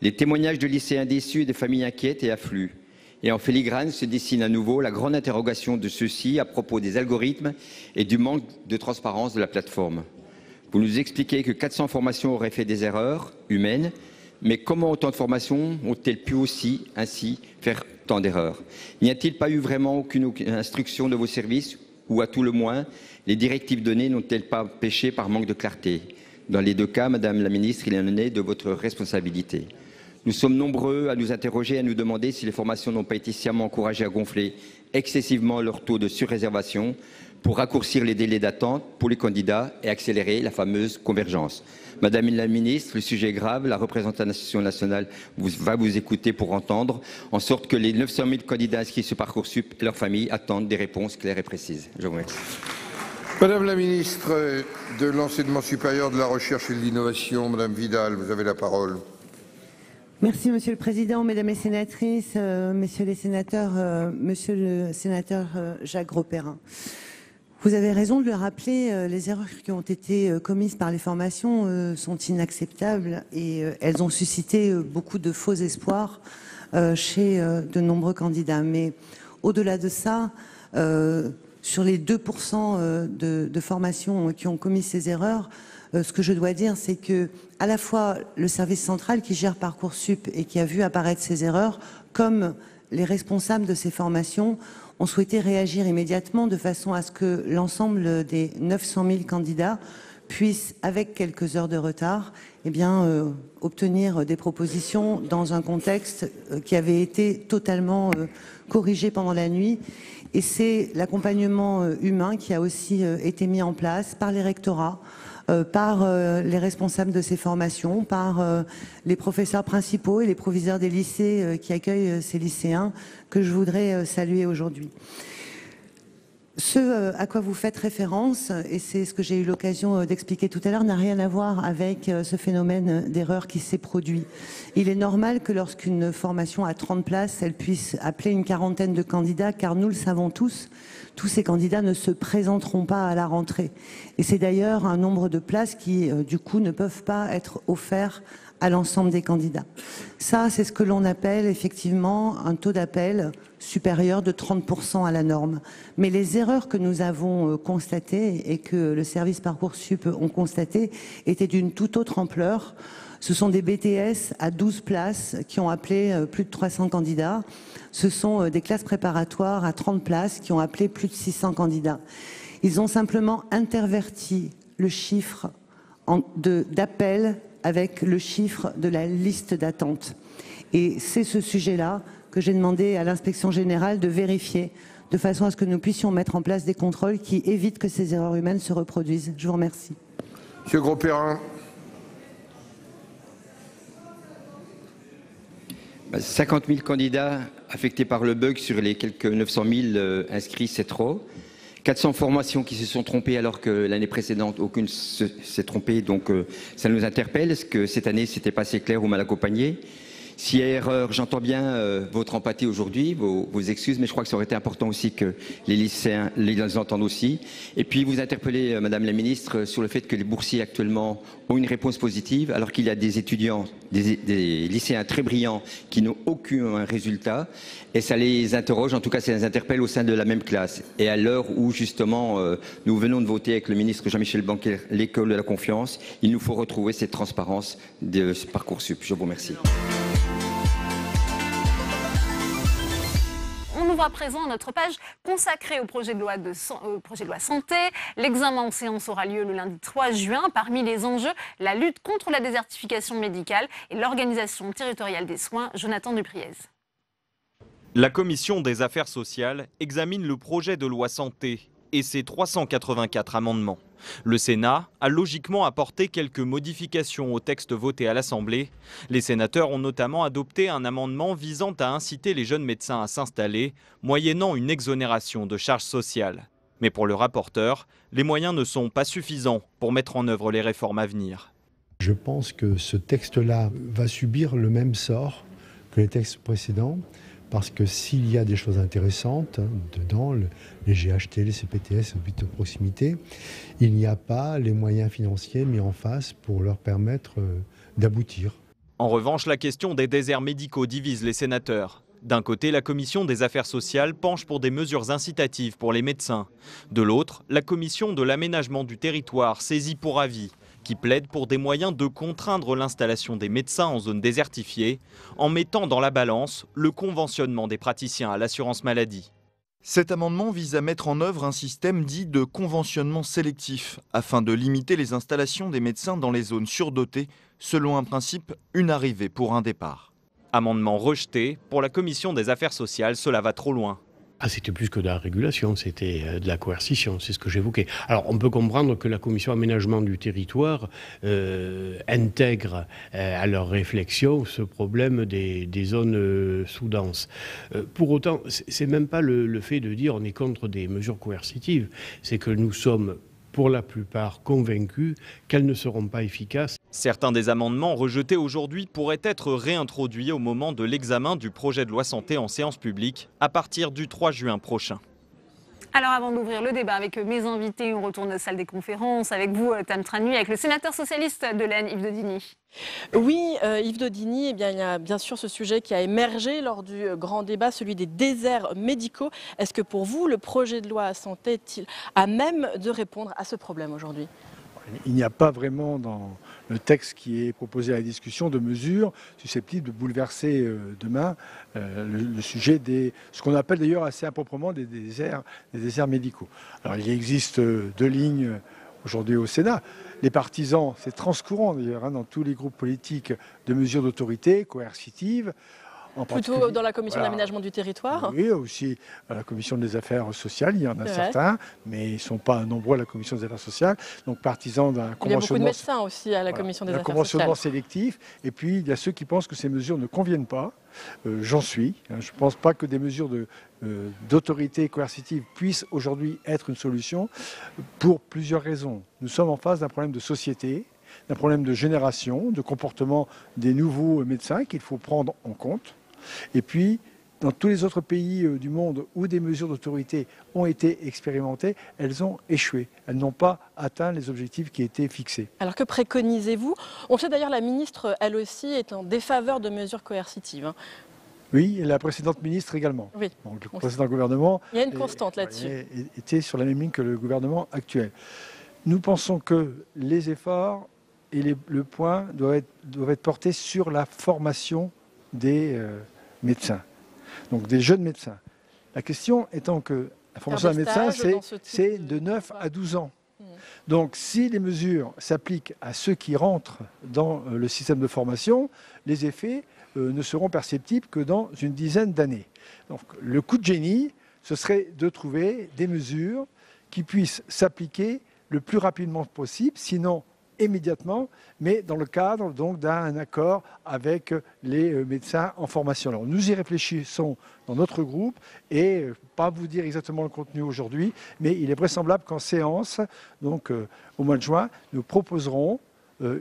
Les témoignages de lycéens déçus et de familles inquiètes et affluent. Et en filigrane se dessine à nouveau la grande interrogation de ceux-ci à propos des algorithmes et du manque de transparence de la plateforme. Vous nous expliquez que 400 formations auraient fait des erreurs humaines, mais comment autant de formations ont-elles pu aussi ainsi faire tant d'erreurs? N'y a-t-il pas eu vraiment aucune instruction de vos services, ou à tout le moins, les directives données n'ont-elles pas péché par manque de clarté? Dans les 2 cas, Madame la Ministre, il en est de votre responsabilité. Nous sommes nombreux à nous interroger, à nous demander si les formations n'ont pas été sciemment encouragées à gonfler excessivement leur taux de surréservation pour raccourcir les délais d'attente pour les candidats et accélérer la fameuse convergence. Madame la Ministre, le sujet est grave, la représentation nationale va vous écouter pour entendre, en sorte que les 900 000 candidats inscrits sur Parcoursup et leurs familles attendent des réponses claires et précises. Je vous remercie. Madame la Ministre de l'Enseignement supérieur, de la Recherche et de l'Innovation, Madame Vidal, vous avez la parole. Merci Monsieur le Président, Mesdames les sénatrices, Messieurs les sénateurs, Monsieur le sénateur Jacques Grosperrin. Vous avez raison de le rappeler, les erreurs qui ont été commises par les formations sont inacceptables et elles ont suscité beaucoup de faux espoirs chez de nombreux candidats. Mais au-delà de ça, sur les 2% de formations qui ont commis ces erreurs, ce que je dois dire, c'est que à la fois le service central qui gère Parcoursup et qui a vu apparaître ces erreurs, comme les responsables de ces formations, ont souhaité réagir immédiatement de façon à ce que l'ensemble des 900 000 candidats puissent, avec quelques heures de retard, obtenir des propositions dans un contexte qui avait été totalement corrigé pendant la nuit. Et c'est l'accompagnement humain qui a aussi été mis en place par les rectorats, par les responsables de ces formations, par les professeurs principaux et les proviseurs des lycées qui accueillent ces lycéens, que je voudrais saluer aujourd'hui. Ce à quoi vous faites référence, et c'est ce que j'ai eu l'occasion d'expliquer tout à l'heure, n'a rien à voir avec ce phénomène d'erreur qui s'est produit. Il est normal que lorsqu'une formation a 30 places, elle puisse appeler une quarantaine de candidats, car nous le savons tous ces candidats ne se présenteront pas à la rentrée. Et c'est d'ailleurs un nombre de places qui, du coup, ne peuvent pas être offerts à l'ensemble des candidats. Ça, c'est ce que l'on appelle effectivement un taux d'appel supérieur de 30% à la norme. Mais les erreurs que nous avons constatées et que le service Parcoursup ont constatées étaient d'une toute autre ampleur. Ce sont des BTS à 12 places qui ont appelé plus de 300 candidats. Ce sont des classes préparatoires à 30 places qui ont appelé plus de 600 candidats. Ils ont simplement interverti le chiffre d'appel avec le chiffre de la liste d'attente. Et c'est ce sujet-là que j'ai demandé à l'inspection générale de vérifier, de façon à ce que nous puissions mettre en place des contrôles qui évitent que ces erreurs humaines se reproduisent. Je vous remercie. Monsieur Grosperrin. 50 000 candidats affectés par le bug sur les quelques 900 000 inscrits, c'est trop. 400 formations qui se sont trompées alors que l'année précédente, aucune s'est trompée. Donc ça nous interpelle. Est-ce que cette année, c'était pas assez clair ou mal accompagné? S'il y a erreur, j'entends bien votre empathie aujourd'hui, vos excuses, mais je crois que ça aurait été important aussi que les lycéens les entendent aussi. Et puis vous interpellez, Madame la Ministre, sur le fait que les boursiers actuellement ont une réponse positive, alors qu'il y a des étudiants, des lycéens très brillants qui n'ont aucun résultat. Et ça les interroge, en tout cas ça les interpelle au sein de la même classe. Et à l'heure où justement nous venons de voter avec le ministre Jean-Michel Blanquer l'école de la confiance, il nous faut retrouver cette transparence de ce Parcoursup. Je vous remercie. On ouvre à présent notre page consacrée au projet de loi santé. L'examen en séance aura lieu le lundi 3 juin. Parmi les enjeux, la lutte contre la désertification médicale et l'organisation territoriale des soins. Jonathan Dupriez. La Commission des affaires sociales examine le projet de loi santé et ses 384 amendements. Le Sénat a logiquement apporté quelques modifications au texte voté à l'Assemblée. Les sénateurs ont notamment adopté un amendement visant à inciter les jeunes médecins à s'installer, moyennant une exonération de charges sociales. Mais pour le rapporteur, les moyens ne sont pas suffisants pour mettre en œuvre les réformes à venir. Je pense que ce texte-là va subir le même sort que les textes précédents. Parce que s'il y a des choses intéressantes dedans, les GHT, les CPTS, hôpitaux de proximité, il n'y a pas les moyens financiers mis en face pour leur permettre d'aboutir. En revanche, la question des déserts médicaux divise les sénateurs. D'un côté, la Commission des affaires sociales penche pour des mesures incitatives pour les médecins. De l'autre, la Commission de l'aménagement du territoire saisit pour avis, qui plaide pour des moyens de contraindre l'installation des médecins en zone désertifiée, en mettant dans la balance le conventionnement des praticiens à l'assurance maladie. Cet amendement vise à mettre en œuvre un système dit de conventionnement sélectif, afin de limiter les installations des médecins dans les zones surdotées, selon un principe une arrivée pour un départ. Amendement rejeté, pour la Commission des affaires sociales, cela va trop loin. C'était plus que de la régulation, c'était de la coercition, c'est ce que j'évoquais. Alors on peut comprendre que la Commission aménagement du territoire intègre à leur réflexion ce problème des zones sous-denses. Pour autant, c'est même pas le fait de dire on est contre des mesures coercitives, c'est que nous sommes pour la plupart convaincus qu'elles ne seront pas efficaces. Certains des amendements rejetés aujourd'hui pourraient être réintroduits au moment de l'examen du projet de loi santé en séance publique à partir du 3 juin prochain. Alors avant d'ouvrir le débat avec mes invités, on retourne à la salle des conférences avec vous, Tam Trinh Nui, avec le sénateur socialiste de l'Aisne, Yves Daudigny. Oui, Yves Daudigny, il y a bien sûr ce sujet qui a émergé lors du grand débat, celui des déserts médicaux. Est-ce que pour vous, le projet de loi santé est-il à même de répondre à ce problème aujourd'hui ? Il n'y a pas vraiment dans le texte qui est proposé à la discussion de mesures susceptibles de bouleverser demain le sujet ce qu'on appelle d'ailleurs assez improprement des déserts médicaux. Alors il existe deux lignes aujourd'hui au Sénat. Les partisans, c'est transcourant d'ailleurs dans tous les groupes politiques, de mesures d'autorité coercitives. Plutôt dans la commission d'aménagement du territoire. Oui, aussi à la commission des affaires sociales, il y en a certains, mais ils ne sont pas nombreux à la commission des affaires sociales. Donc partisans d'un conventionnement... Il y a beaucoup de médecins aussi à la commission des affaires sociales. Un conventionnement sélectif. Et puis il y a ceux qui pensent que ces mesures ne conviennent pas. J'en suis. Je ne pense pas que des mesures d'autorité coercitive puissent aujourd'hui être une solution pour plusieurs raisons. Nous sommes en face d'un problème de société, d'un problème de génération, de comportement des nouveaux médecins qu'il faut prendre en compte. Et puis, dans tous les autres pays du monde où des mesures d'autorité ont été expérimentées, elles ont échoué. Elles n'ont pas atteint les objectifs qui étaient fixés. Alors que préconisez-vous ? On sait d'ailleurs la ministre, elle aussi, est en défaveur de mesures coercitives. Oui, et la précédente ministre également. Oui. Donc, le précédent gouvernement... Il y a une constante là-dessus. Était sur la même ligne que le gouvernement actuel. Nous pensons que les efforts et le point doivent être portés sur la formation des médecins, donc des jeunes médecins. La question étant que la formation d'un médecin, c'est de 9 à 12 ans. Donc si les mesures s'appliquent à ceux qui rentrent dans le système de formation, les effets ne seront perceptibles que dans une dizaine d'années. Donc le coup de génie, ce serait de trouver des mesures qui puissent s'appliquer le plus rapidement possible, sinon immédiatement, mais dans le cadre donc d'un accord avec les médecins en formation. Alors, nous y réfléchissons dans notre groupe et pas vous dire exactement le contenu aujourd'hui, mais il est vraisemblable qu'en séance, donc au mois de juin, nous proposerons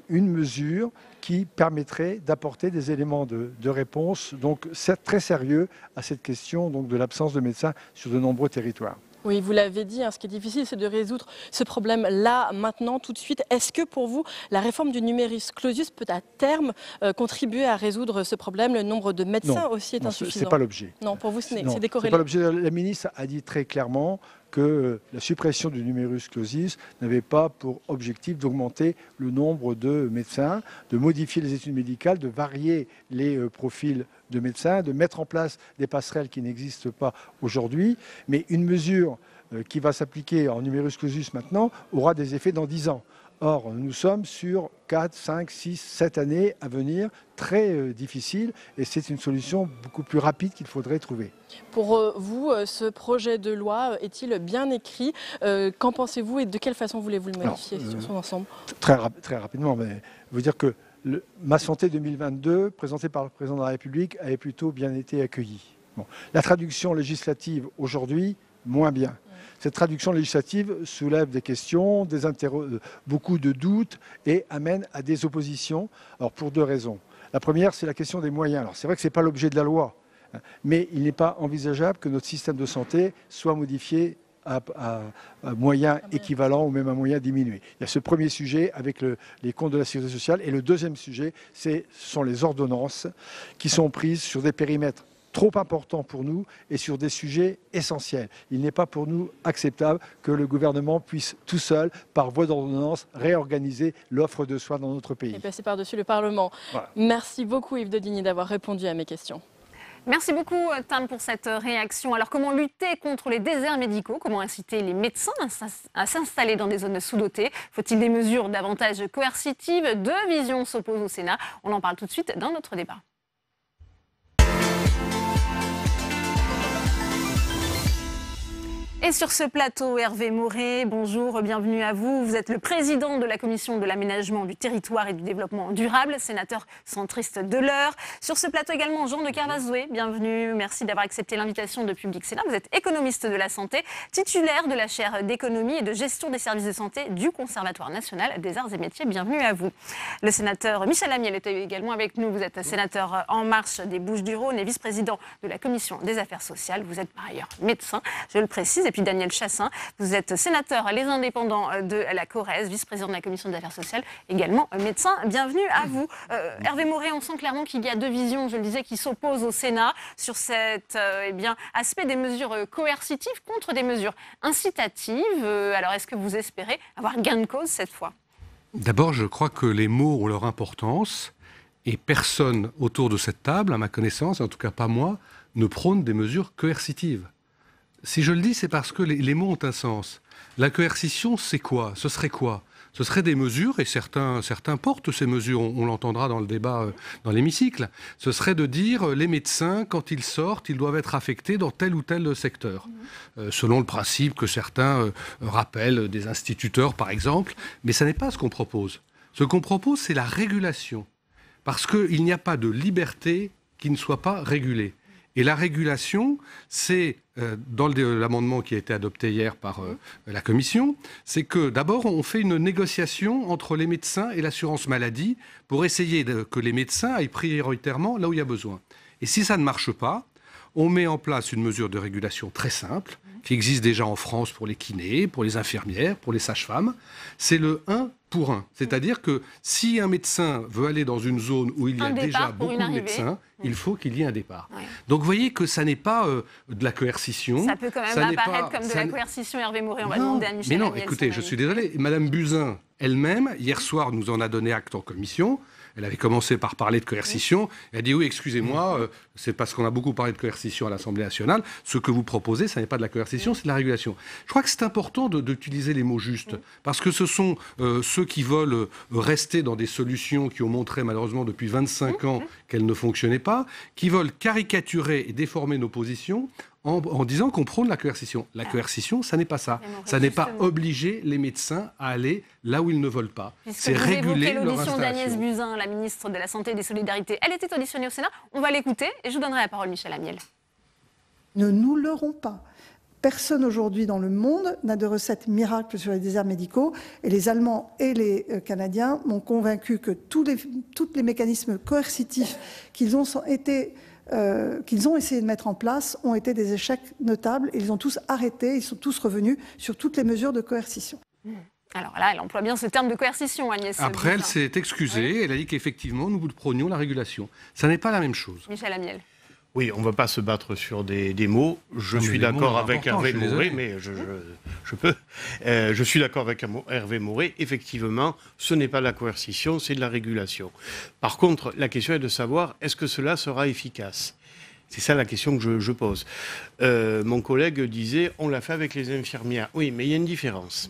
une mesure qui permettrait d'apporter des éléments de réponse donc très sérieux à cette question donc, de l'absence de médecins sur de nombreux territoires. Oui, vous l'avez dit, ce qui est difficile, c'est de résoudre ce problème là, maintenant, tout de suite. Est-ce que pour vous, la réforme du numerus clausus peut à terme contribuer à résoudre ce problème? Le nombre de médecins aussi est insuffisant. Ce n'est pas l'objet. Non, pour vous, c'est décorrélé. Ce n'est pas l'objet. La ministre a dit très clairement que la suppression du numerus clausus n'avait pas pour objectif d'augmenter le nombre de médecins, de modifier les études médicales, de varier les profils de médecins, de mettre en place des passerelles qui n'existent pas aujourd'hui. Mais une mesure qui va s'appliquer en numerus clausus maintenant aura des effets dans 10 ans. Or, nous sommes sur 4, 5, 6, 7 années à venir, très difficiles, et c'est une solution beaucoup plus rapide qu'il faudrait trouver. Pour vous, ce projet de loi est-il bien écrit? Qu'en pensez-vous et de quelle façon voulez-vous le modifier sur son ensemble? Très rapidement, mais je veux dire que Ma Santé 2022, présentée par le Président de la République, avait plutôt bien été accueillie. Bon. La traduction législative aujourd'hui, moins bien. Cette traduction législative soulève des questions, beaucoup de doutes et amène à des oppositions. Alors pour 2 raisons. La première, c'est la question des moyens. Alors c'est vrai que ce n'est pas l'objet de la loi, mais il n'est pas envisageable que notre système de santé soit modifié à moyens équivalents ou même à moyens diminués. Il y a ce premier sujet avec les comptes de la sécurité sociale. Et le deuxième sujet, ce sont les ordonnances qui sont prises sur des périmètres trop important pour nous et sur des sujets essentiels. Il n'est pas pour nous acceptable que le gouvernement puisse tout seul, par voie d'ordonnance, réorganiser l'offre de soins dans notre pays. Et passer par-dessus le Parlement. Voilà. Merci beaucoup Yves Daudigny d'avoir répondu à mes questions. Merci beaucoup Tam pour cette réaction. Alors comment lutter contre les déserts médicaux? Comment inciter les médecins à s'installer dans des zones sous-dotées? Faut-il des mesures davantage coercitives? 2 visions s'opposent au Sénat. On en parle tout de suite dans notre débat. Et sur ce plateau, Hervé Maurey, bonjour, bienvenue à vous. Vous êtes le président de la Commission de l'aménagement du territoire et du développement durable, sénateur centriste de l'Eure. Sur ce plateau également, Jean de Kervasoué, bienvenue. Merci d'avoir accepté l'invitation de Public Sénat. Vous êtes économiste de la santé, titulaire de la chaire d'économie et de gestion des services de santé du Conservatoire national des arts et métiers. Bienvenue à vous. Le sénateur Michel Amiel est également avec nous. Vous êtes sénateur En Marche des Bouches-du-Rhône et vice-président de la Commission des affaires sociales. Vous êtes par ailleurs médecin, je le précise. Et puis Daniel Chassaing, vous êtes sénateur Les Indépendants de la Corrèze, vice-président de la Commission des affaires sociales, également médecin. Bienvenue à vous. Hervé Maurey, on sent clairement qu'il y a 2 visions, je le disais, qui s'opposent au Sénat sur cet aspect des mesures coercitives contre des mesures incitatives. Alors, est-ce que vous espérez avoir gain de cause cette fois? D'abord, je crois que les mots ont leur importance et personne autour de cette table, à ma connaissance, en tout cas pas moi, ne prône des mesures coercitives. Si je le dis, c'est parce que les mots ont un sens. La coercition, c'est quoi? Ce serait quoi? Ce seraient des mesures, et certains portent ces mesures, on l'entendra dans le débat dans l'hémicycle, ce serait de dire les médecins, quand ils sortent, ils doivent être affectés dans tel ou tel secteur, selon le principe que certains rappellent des instituteurs, par exemple. Mais ce n'est pas ce qu'on propose. Ce qu'on propose, c'est la régulation. Parce qu'il n'y a pas de liberté qui ne soit pas régulée. Et la régulation, c'est, dans l'amendement qui a été adopté hier par la Commission, c'est que d'abord on fait une négociation entre les médecins et l'assurance maladie pour essayer que les médecins aillent prioritairement là où il y a besoin. Et si ça ne marche pas, on met en place une mesure de régulation très simple, qui existe déjà en France pour les kinés, pour les infirmières, pour les sages-femmes. C'est le 1 pour 1. C'est-à-dire que si un médecin veut aller dans une zone où il y a déjà beaucoup de médecins, il faut qu'il y ait un départ. Oui. Donc vous voyez que ça n'est pas de la coercition. Ça peut quand même apparaître comme de la coercition, Hervé Maurey. On va demander à Michel Amiel. Mais non, écoutez, je suis désolé. Madame Buzyn, elle-même, hier soir, nous en a donné acte en commission. Elle avait commencé par parler de coercition. Elle a dit oui, excusez-moi, c'est parce qu'on a beaucoup parlé de coercition à l'Assemblée nationale. Ce que vous proposez, ça n'est pas de la coercition, c'est de la régulation. Je crois que c'est important d'utiliser les mots justes, parce que ce sont ceux qui veulent rester dans des solutions qui ont montré malheureusement depuis 25 ans qu'elles ne fonctionnaient pas, qui veulent caricaturer et déformer nos positions en disant qu'on prône la coercition. La coercition, ça n'est pas ça. Ça n'est pas obliger les médecins à aller là où ils ne veulent pas. C'est réguler leur l'audition d'Agnès installation. Buzyn, la ministre de la Santé et des Solidarités. Elle était auditionnée au Sénat. On va l'écouter et je vous donnerai la parole, Michel Amiel. Ne nous leurrons pas. Personne aujourd'hui dans le monde n'a de recette miracle sur les déserts médicaux. Et les Allemands et les Canadiens m'ont convaincu que tous les mécanismes coercitifs qu'ils ont essayé de mettre en place ont été des échecs notables. Ils ont tous arrêté, ils sont tous revenus sur toutes les mesures de coercition. Alors là, elle emploie bien ce terme de coercition, Agnès. Après, elle s'est excusée. Elle a dit qu'effectivement, nous prônions la régulation. Ça n'est pas la même chose. Michel Amiel. Oui, on ne va pas se battre sur des mots. Je suis d'accord avec Hervé Maurey, mais je peux. Je suis d'accord avec Hervé Maurey. Effectivement, ce n'est pas de la coercition, c'est de la régulation. Par contre, la question est de savoir, est-ce que cela sera efficace ? C'est ça la question que je pose. Mon collègue disait, on l'a fait avec les infirmières. Oui, mais il y a une différence.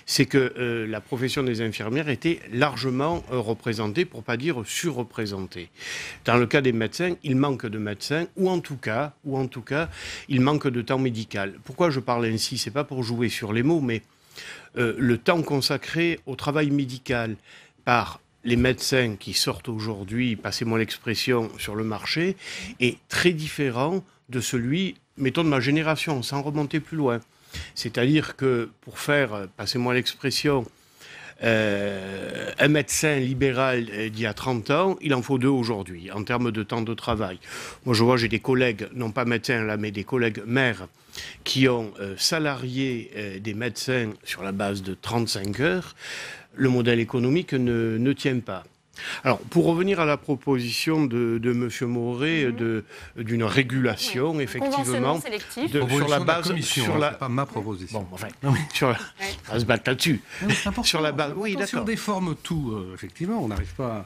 C'est que la profession des infirmières était largement représentée, pour ne pas dire surreprésentée. Dans le cas des médecins, il manque de médecins, ou en tout cas, il manque de temps médical. Pourquoi je parle ainsi ? C'est pas pour jouer sur les mots, mais le temps consacré au travail médical par les médecins qui sortent aujourd'hui, passez-moi l'expression, sur le marché, est très différent de celui, mettons, de ma génération, sans remonter plus loin. C'est-à-dire que pour faire, passez-moi l'expression, un médecin libéral d'il y a 30 ans, il en faut 2 aujourd'hui, en termes de temps de travail. Moi, je vois, j'ai des collègues, non pas médecins là, mais des collègues maires, qui ont salarié des médecins sur la base de 35 heures. Le modèle économique ne tient pas. Alors, pour revenir à la proposition de M. Maurey d'une régulation, effectivement, sur la base, c'est pas ma proposition. Bon, enfin, on va se battre là-dessus. Sur la base, oui, d'accord. On déforme tout, effectivement, on n'arrive pas.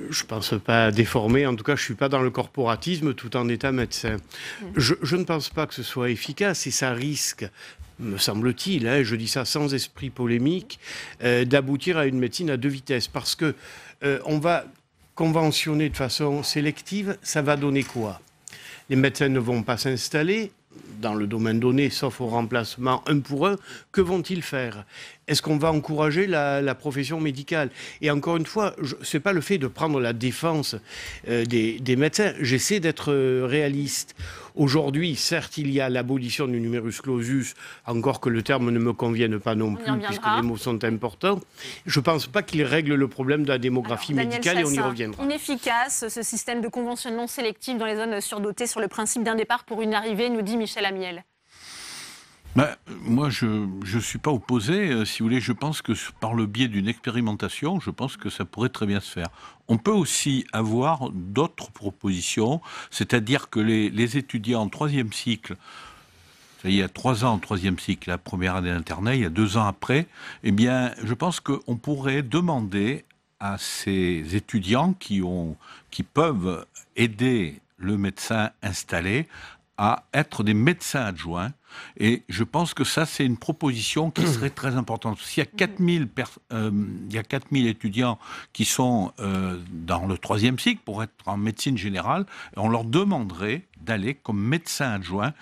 Je ne pense pas déformer, en tout cas, je ne suis pas dans le corporatisme tout en état médecin. Je ne pense pas que ce soit efficace et ça risque, me semble-t-il, je dis ça sans esprit polémique, d'aboutir à une médecine à 2 vitesses. Parce que on va conventionner de façon sélective, ça va donner quoi ? Les médecins ne vont pas s'installer dans le domaine donné, sauf au remplacement 1 pour 1. Que vont-ils faire ? Est-ce qu'on va encourager la profession médicale ? Et encore une fois, ce n'est pas le fait de prendre la défense des médecins. J'essaie d'être réaliste. Aujourd'hui, certes, il y a l'abolition du numerus clausus, encore que le terme ne me convienne pas non plus, puisque les mots sont importants. Je ne pense pas qu'il règle le problème de la démographie médicale et on y reviendra. Inefficace, ce système de conventionnement sélectif dans les zones surdotées sur le principe d'un départ pour une arrivée, nous dit Michel Amiel. Moi, je ne suis pas opposé. Si vous voulez, je pense que par le biais d'une expérimentation, je pense que ça pourrait très bien se faire. On peut aussi avoir d'autres propositions, c'est-à-dire que les étudiants en 3e cycle, il y a 3 ans en 3e cycle, la première année d'internat, il y a 2 ans après, eh bien, je pense qu'on pourrait demander à ces étudiants qui peuvent aider le médecin installé à être des médecins adjoints. Et je pense que ça, c'est une proposition qui serait très importante. S'il y a 4000 étudiants qui sont dans le 3e cycle pour être en médecine générale, on leur demanderait d'aller comme médecin adjoint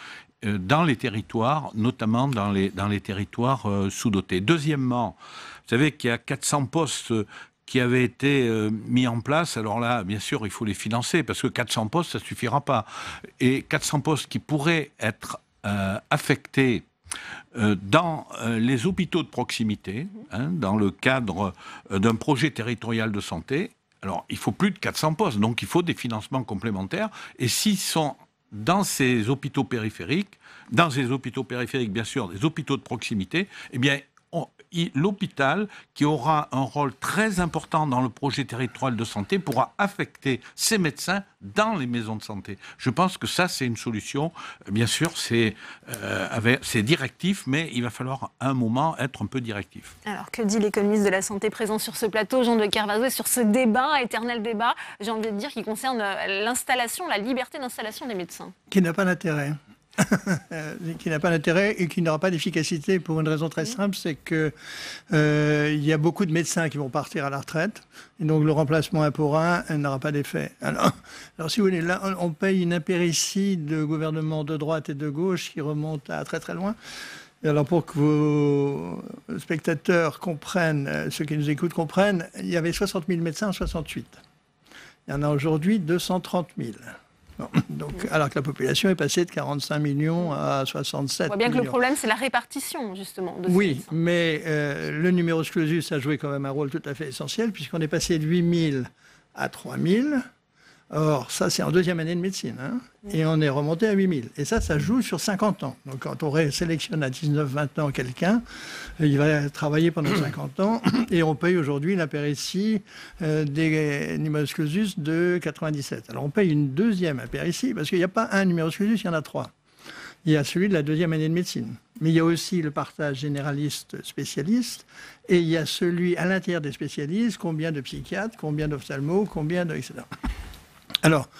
dans les territoires, notamment dans les territoires sous-dotés. Deuxièmement, vous savez qu'il y a 400 postes qui avaient été mis en place. Alors là, bien sûr, il faut les financer, parce que 400 postes, ça ne suffira pas. Et 400 postes qui pourraient être affectés dans les hôpitaux de proximité, dans le cadre d'un projet territorial de santé. Alors, il faut plus de 400 postes, donc il faut des financements complémentaires. Et s'ils sont dans ces hôpitaux périphériques, bien sûr, des hôpitaux de proximité, eh bien, l'hôpital, qui aura un rôle très important dans le projet territorial de santé, pourra affecter ses médecins dans les maisons de santé. Je pense que ça, c'est une solution. Bien sûr, c'est directif, mais il va falloir à un moment être un peu directif. Alors, que dit l'économiste de la santé présent sur ce plateau, Jean de Kervazouet, sur ce débat, éternel débat, j'ai envie de dire, qui concerne l'installation, la liberté d'installation des médecins ? Qui n'a pas d'intérêt. qui n'a pas d'intérêt et qui n'aura pas d'efficacité pour une raison très simple, c'est que il y a beaucoup de médecins qui vont partir à la retraite, et donc le remplacement 1 pour 1 n'aura pas d'effet. Alors, si vous voulez, là, on paye une impéritie de gouvernements de droite et de gauche qui remonte à très très loin. Et alors pour que vos spectateurs comprennent, ceux qui nous écoutent comprennent, il y avait 60 000 médecins en 68. Il y en a aujourd'hui 230 000. Donc, alors que la population est passée de 45 millions à 67 millions. On voit bien que le problème, c'est la répartition, justement. Oui, mais le numerus clausus a joué quand même un rôle tout à fait essentiel, puisqu'on est passé de 8 000 à 3 000. Or, ça, c'est en deuxième année de médecine. Hein, et on est remonté à 8 000. Et ça joue sur 50 ans. Donc, quand on sélectionne à 19-20 ans quelqu'un, il va travailler pendant 50 ans. Et on paye aujourd'hui l'impéritie des numerus clausus de 97. Alors, on paye une deuxième impéritie, parce qu'il n'y a pas un numerus clausus, il y en a 3. Il y a celui de la deuxième année de médecine. Mais il y a aussi le partage généraliste-spécialiste. Et il y a celui à l'intérieur des spécialistes, combien de psychiatres, combien d'ophtalmos, combien de... etc. Alors,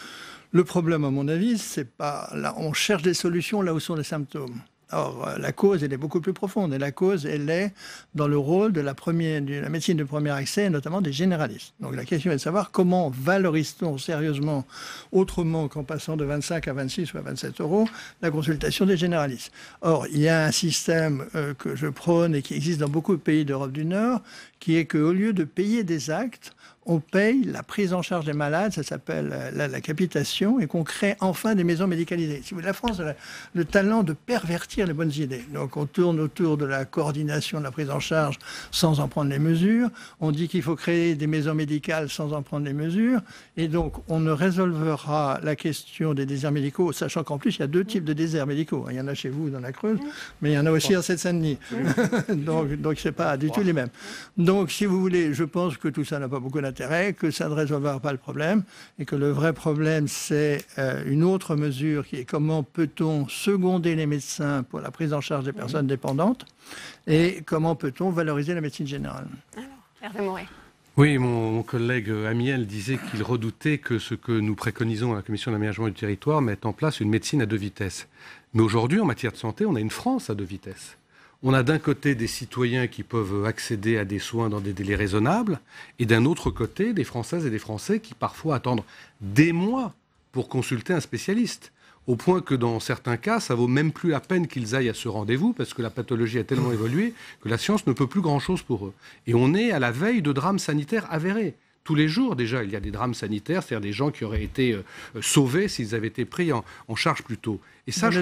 le problème, à mon avis, c'est pas là, on cherche des solutions là où sont les symptômes. Or, la cause, elle est beaucoup plus profonde. Et la cause, elle est dans le rôle de la médecine de premier accès, et notamment des généralistes. Donc, la question est de savoir comment valorise-t-on sérieusement, autrement qu'en passant de 25 à 26 ou à 27 euros, la consultation des généralistes. Or, il y a un système que je prône et qui existe dans beaucoup de pays d'Europe du Nord, qui est qu'au lieu de payer des actes, on paye la prise en charge des malades, ça s'appelle la capitation, et qu'on crée enfin des maisons médicalisées. Si vous voulez, la France a le talent de pervertir les bonnes idées. Donc on tourne autour de la coordination de la prise en charge sans en prendre les mesures. On dit qu'il faut créer des maisons médicales sans en prendre les mesures. Et donc on ne résolvera la question des déserts médicaux, sachant qu'en plus il y a 2 types de déserts médicaux. Il y en a chez vous dans la Creuse, mais il y en a aussi en Seine-Saint-Denis. donc c'est pas du tout les mêmes. Donc si vous voulez, je pense que tout ça n'a pas beaucoup d'intérêt, que ça ne résolvera pas le problème, et que le vrai problème, c'est une autre mesure qui est comment peut-on seconder les médecins pour la prise en charge des personnes dépendantes, et comment peut-on valoriser la médecine générale. Alors, Hervé Maurey. Oui, mon collègue Amiel disait qu'il redoutait que ce que nous préconisons à la Commission d'aménagement du territoire mette en place une médecine à 2 vitesses. Mais aujourd'hui, en matière de santé, on a une France à 2 vitesses. On a d'un côté des citoyens qui peuvent accéder à des soins dans des délais raisonnables, et d'un autre côté des Françaises et des Français qui parfois attendent des mois pour consulter un spécialiste. Au point que dans certains cas, ça vaut même plus la peine qu'ils aillent à ce rendez-vous, parce que la pathologie a tellement évolué que la science ne peut plus grand-chose pour eux. Et on est à la veille de drames sanitaires avérés. Tous les jours, déjà, il y a des drames sanitaires, c'est-à-dire des gens qui auraient été sauvés s'ils avaient été pris en charge plus tôt. Et ça, je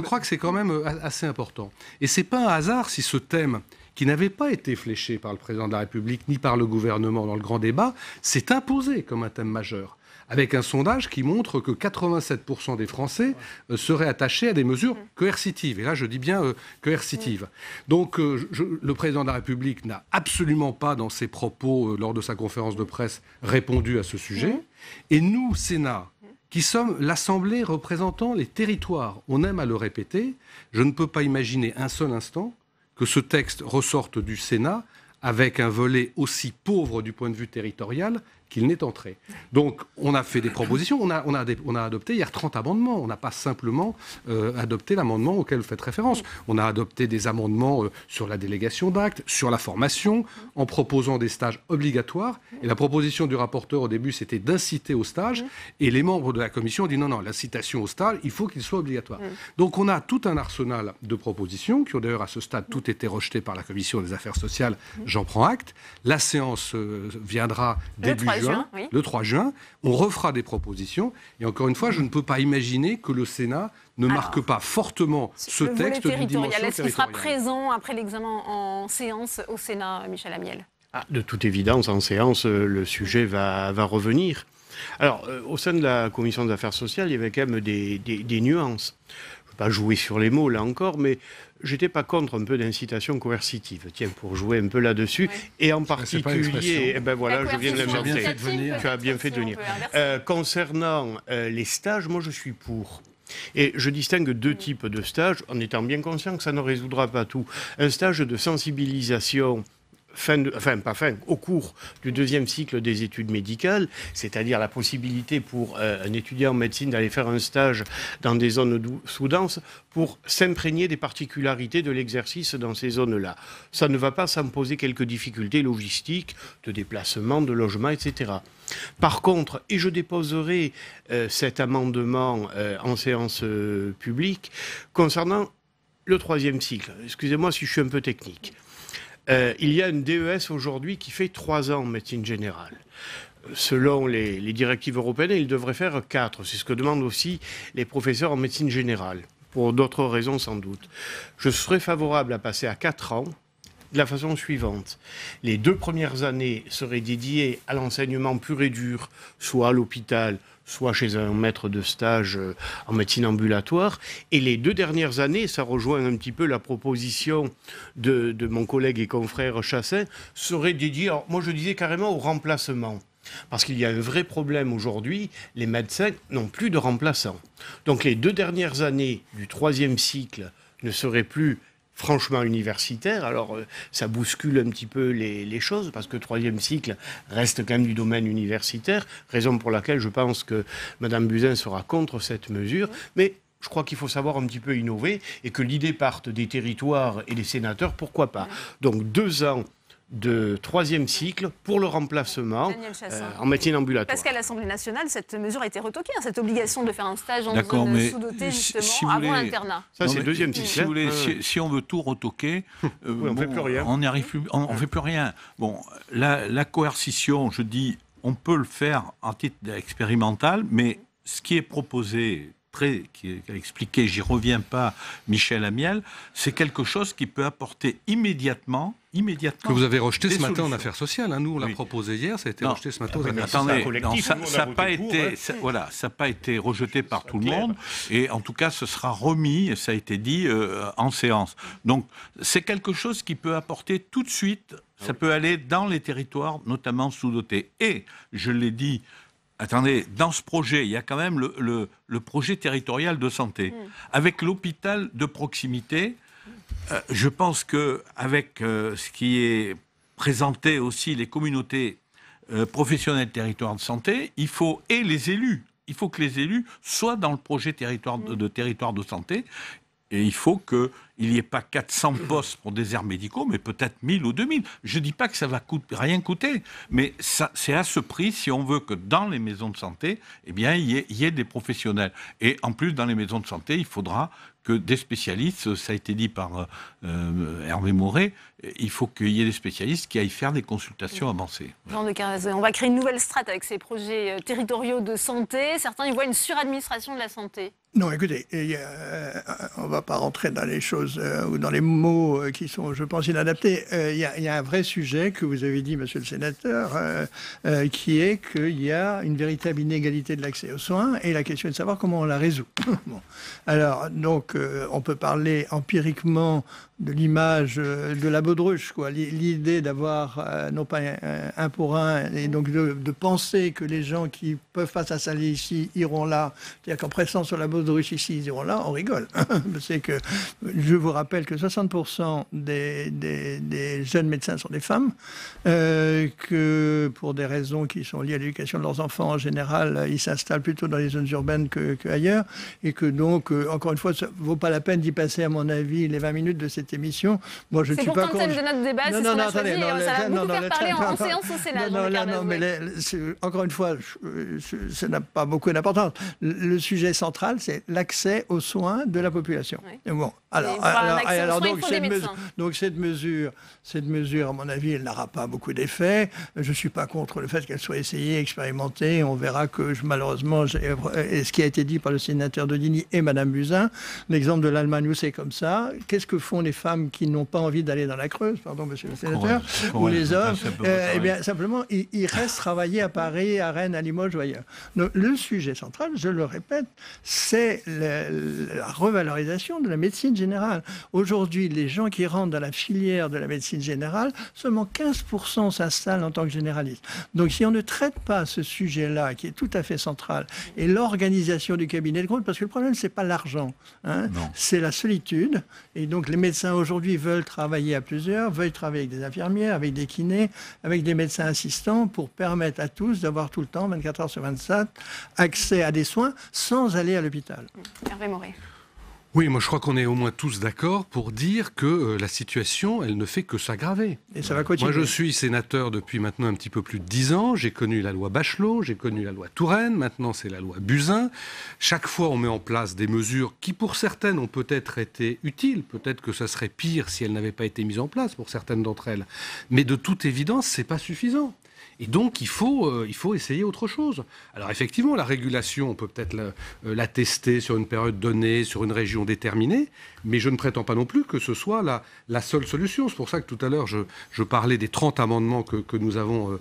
crois que c'est quand même assez important. Et c'est pas un hasard si ce thème, qui n'avait pas été fléché par le président de la République ni par le gouvernement dans le grand débat, s'est imposé comme un thème majeur, avec un sondage qui montre que 87% des Français seraient attachés à des mesures coercitives. Et là, je dis bien coercitives. Donc, le président de la République n'a absolument pas, dans ses propos lors de sa conférence de presse, répondu à ce sujet. Et nous, Sénat, qui sommes l'Assemblée représentant les territoires, on aime à le répéter, je ne peux pas imaginer un seul instant que ce texte ressorte du Sénat avec un volet aussi pauvre du point de vue territorial qu'il n'est entré. Donc, on a fait des propositions, on a adopté hier 30 amendements. On n'a pas simplement adopté l'amendement auquel vous faites référence. On a adopté des amendements sur la délégation d'actes, sur la formation, en proposant des stages obligatoires. Et la proposition du rapporteur au début, c'était d'inciter au stage. Et les membres de la commission ont dit non, l'incitation au stage, il faut qu'il soit obligatoire. Donc, on a tout un arsenal de propositions qui ont d'ailleurs à ce stade tout été rejetées par la commission des affaires sociales. J'en prends acte. La séance viendra début juin. Le 3 juin, on refera des propositions. Et encore une fois, je ne peux pas imaginer que le Sénat ne marque pas fortement ce texte d'une dimension territoriale. Est-ce qu'il sera présent après l'examen en séance au Sénat, Michel Amiel ? De toute évidence, en séance, le sujet va revenir. Alors, au sein de la Commission des affaires sociales, il y avait quand même des nuances. Je ne veux pas jouer sur les mots, là encore, mais j'étais pas contre un peu d'incitation coercitive, tiens, pour jouer un peu là-dessus, et en particulier, je viens de l'inventer, tu as bien fait de venir. Concernant les stages, moi je suis pour. Et je distingue 2 types de stages, en étant bien conscient que ça ne résoudra pas tout. Un stage de sensibilisation au cours du deuxième cycle des études médicales, c'est-à-dire la possibilité pour un étudiant en médecine d'aller faire un stage dans des zones sous-denses pour s'imprégner des particularités de l'exercice dans ces zones-là. Ça ne va pas sans poser quelques difficultés logistiques, de déplacement, de logement, etc. Par contre, et je déposerai cet amendement en séance publique, concernant le troisième cycle, excusez-moi si je suis un peu technique. Il y a une DES aujourd'hui qui fait 3 ans en médecine générale. Selon les directives européennes, il devrait faire 4. C'est ce que demandent aussi les professeurs en médecine générale, pour d'autres raisons sans doute. Je serais favorable à passer à 4 ans de la façon suivante. Les 2 premières années seraient dédiées à l'enseignement pur et dur, soit à l'hôpital, soit chez un maître de stage en médecine ambulatoire. Et les 2 dernières années, ça rejoint un petit peu la proposition de mon collègue et confrère Chassaing, seraient dédiées, alors moi je disais carrément au remplacement. Parce qu'il y a un vrai problème aujourd'hui, les médecins n'ont plus de remplaçants. Donc les 2 dernières années du 3e cycle ne seraient plus franchement universitaire. Alors, ça bouscule un petit peu les choses, parce que le 3e cycle reste quand même du domaine universitaire, raison pour laquelle je pense que Mme Buzyn sera contre cette mesure. Mais je crois qu'il faut savoir un petit peu innover, et que l'idée parte des territoires et des sénateurs, pourquoi pas. Donc, 2 ans de 3e cycle pour le remplacement en médecine ambulatoire. Parce qu'à l'Assemblée nationale, cette mesure a été retoquée, cette obligation de faire un stage en zone sous-dotée, justement, avant l'internat. Ça, c'est le 2e cycle. Si, vous voulez, si on veut tout retoquer, on ne fait plus rien. On n'y arrive plus, on fait plus rien. Bon, la coercition, je dis, on peut le faire en titre expérimental, mais ce qui est proposé, qui a expliqué, j'y reviens pas, Michel Amiel, c'est quelque chose qui peut apporter immédiatement que vous avez rejeté ce matin en affaires sociales. Hein. Nous, on l'a proposé hier, ça a été rejeté ce matin aux affaires sociales. Attendez, ça n'a pas été rejeté par tout le monde. Et en tout cas, ce sera remis, ça a été dit, en séance. Donc, c'est quelque chose qui peut apporter tout de suite, ça peut aller dans les territoires, notamment sous-dotés. Et, je l'ai dit, attendez, dans ce projet, il y a quand même le projet territorial de santé. Avec l'hôpital de proximité, je pense qu'avec ce qui est présenté aussi, les communautés professionnelles territoires de santé, il faut que les élus soient dans le projet territoire de santé. Et il faut qu'il n'y ait pas 400 postes pour des aires médicaux, mais peut-être 1000 ou 2000. Je ne dis pas que ça va rien coûter, mais c'est à ce prix si on veut que dans les maisons de santé, eh bien, il y ait des professionnels. Et en plus, dans les maisons de santé, il faudra que des spécialistes, ça a été dit par Hervé Maurey, il faut qu'il y ait des spécialistes qui aillent faire des consultations avancées. Jean de Carazé, on va créer une nouvelle strate avec ces projets territoriaux de santé. Certains y voient une suradministration de la santé. Non, écoutez, on ne va pas rentrer dans les choses ou dans les mots qui sont, je pense, inadaptés. Il y a un vrai sujet que vous avez dit, monsieur le sénateur, qui est qu'il y a une véritable inégalité de l'accès aux soins et la question est de savoir comment on la résout. Bon. Alors, donc, on peut parler empiriquement de l'image de la baudruche, quoi. L'idée d'avoir, non pas un pour un, et donc de penser que les gens qui peuvent pas s'installer ici iront là, c'est-à-dire qu'en pressant sur la baudruche ici, ils iront là, on rigole. C'est que, je vous rappelle que 60% des jeunes médecins sont des femmes, que pour des raisons qui sont liées à l'éducation de leurs enfants, en général, ils s'installent plutôt dans les zones urbaines qu'ailleurs, et que donc, encore une fois, ça ne vaut pas la peine d'y passer, à mon avis, les 20 minutes de cette émission. Moi, je ne suis pas contre. C'est pourtant le thème de notre débat, c'est ce qu'on a choisi, ça va beaucoup faire parler en séance au Sénat. Mais encore une fois, ça n'a pas beaucoup d'importance. Le sujet central, c'est l'accès aux soins de la population. Oui. Bon, donc cette mesure, à mon avis, elle n'aura pas beaucoup d'effet. Je ne suis pas contre le fait qu'elle soit essayée, expérimentée. On verra que malheureusement, ce qui a été dit par le sénateur de Digny et Mme Buzyn, l'exemple de l'Allemagne où c'est comme ça. Qu'est-ce que font les femmes qui n'ont pas envie d'aller dans la Creuse, pardon, monsieur le sénateur, ou les hommes? Eh bien, simplement, ils restent travailler à Paris, à Rennes, à Limoges ou ailleurs. Donc, le sujet central, je le répète, c'est la revalorisation de la médecine générale. Aujourd'hui, les gens qui rentrent dans la filière de la médecine générale, seulement 15% s'installent en tant que généralistes. Donc, si on ne traite pas ce sujet-là, qui est tout à fait central, et l'organisation du cabinet de compte, parce que le problème, c'est pas l'argent, hein, c'est la solitude, et donc les médecins médecins aujourd'hui veulent travailler à plusieurs, veulent travailler avec des infirmières, avec des kinés, avec des médecins assistants pour permettre à tous d'avoir tout le temps, 24 heures sur 24, accès à des soins sans aller à l'hôpital. Hervé Moret. Oui, moi je crois qu'on est au moins tous d'accord pour dire que la situation, elle ne fait que s'aggraver. Et ça va continuer. Moi je suis sénateur depuis maintenant un petit peu plus de 10 ans, j'ai connu la loi Bachelot, j'ai connu la loi Touraine, maintenant c'est la loi Buzyn. Chaque fois on met en place des mesures qui pour certaines ont peut-être été utiles, peut-être que ça serait pire si elles n'avaient pas été mises en place pour certaines d'entre elles. Mais de toute évidence, c'est pas suffisant. Et donc, il faut essayer autre chose. Alors, effectivement, la régulation, on peut peut-être la tester sur une période donnée, sur une région déterminée, mais je ne prétends pas non plus que ce soit la seule solution. C'est pour ça que tout à l'heure, je parlais des 30 amendements que nous avons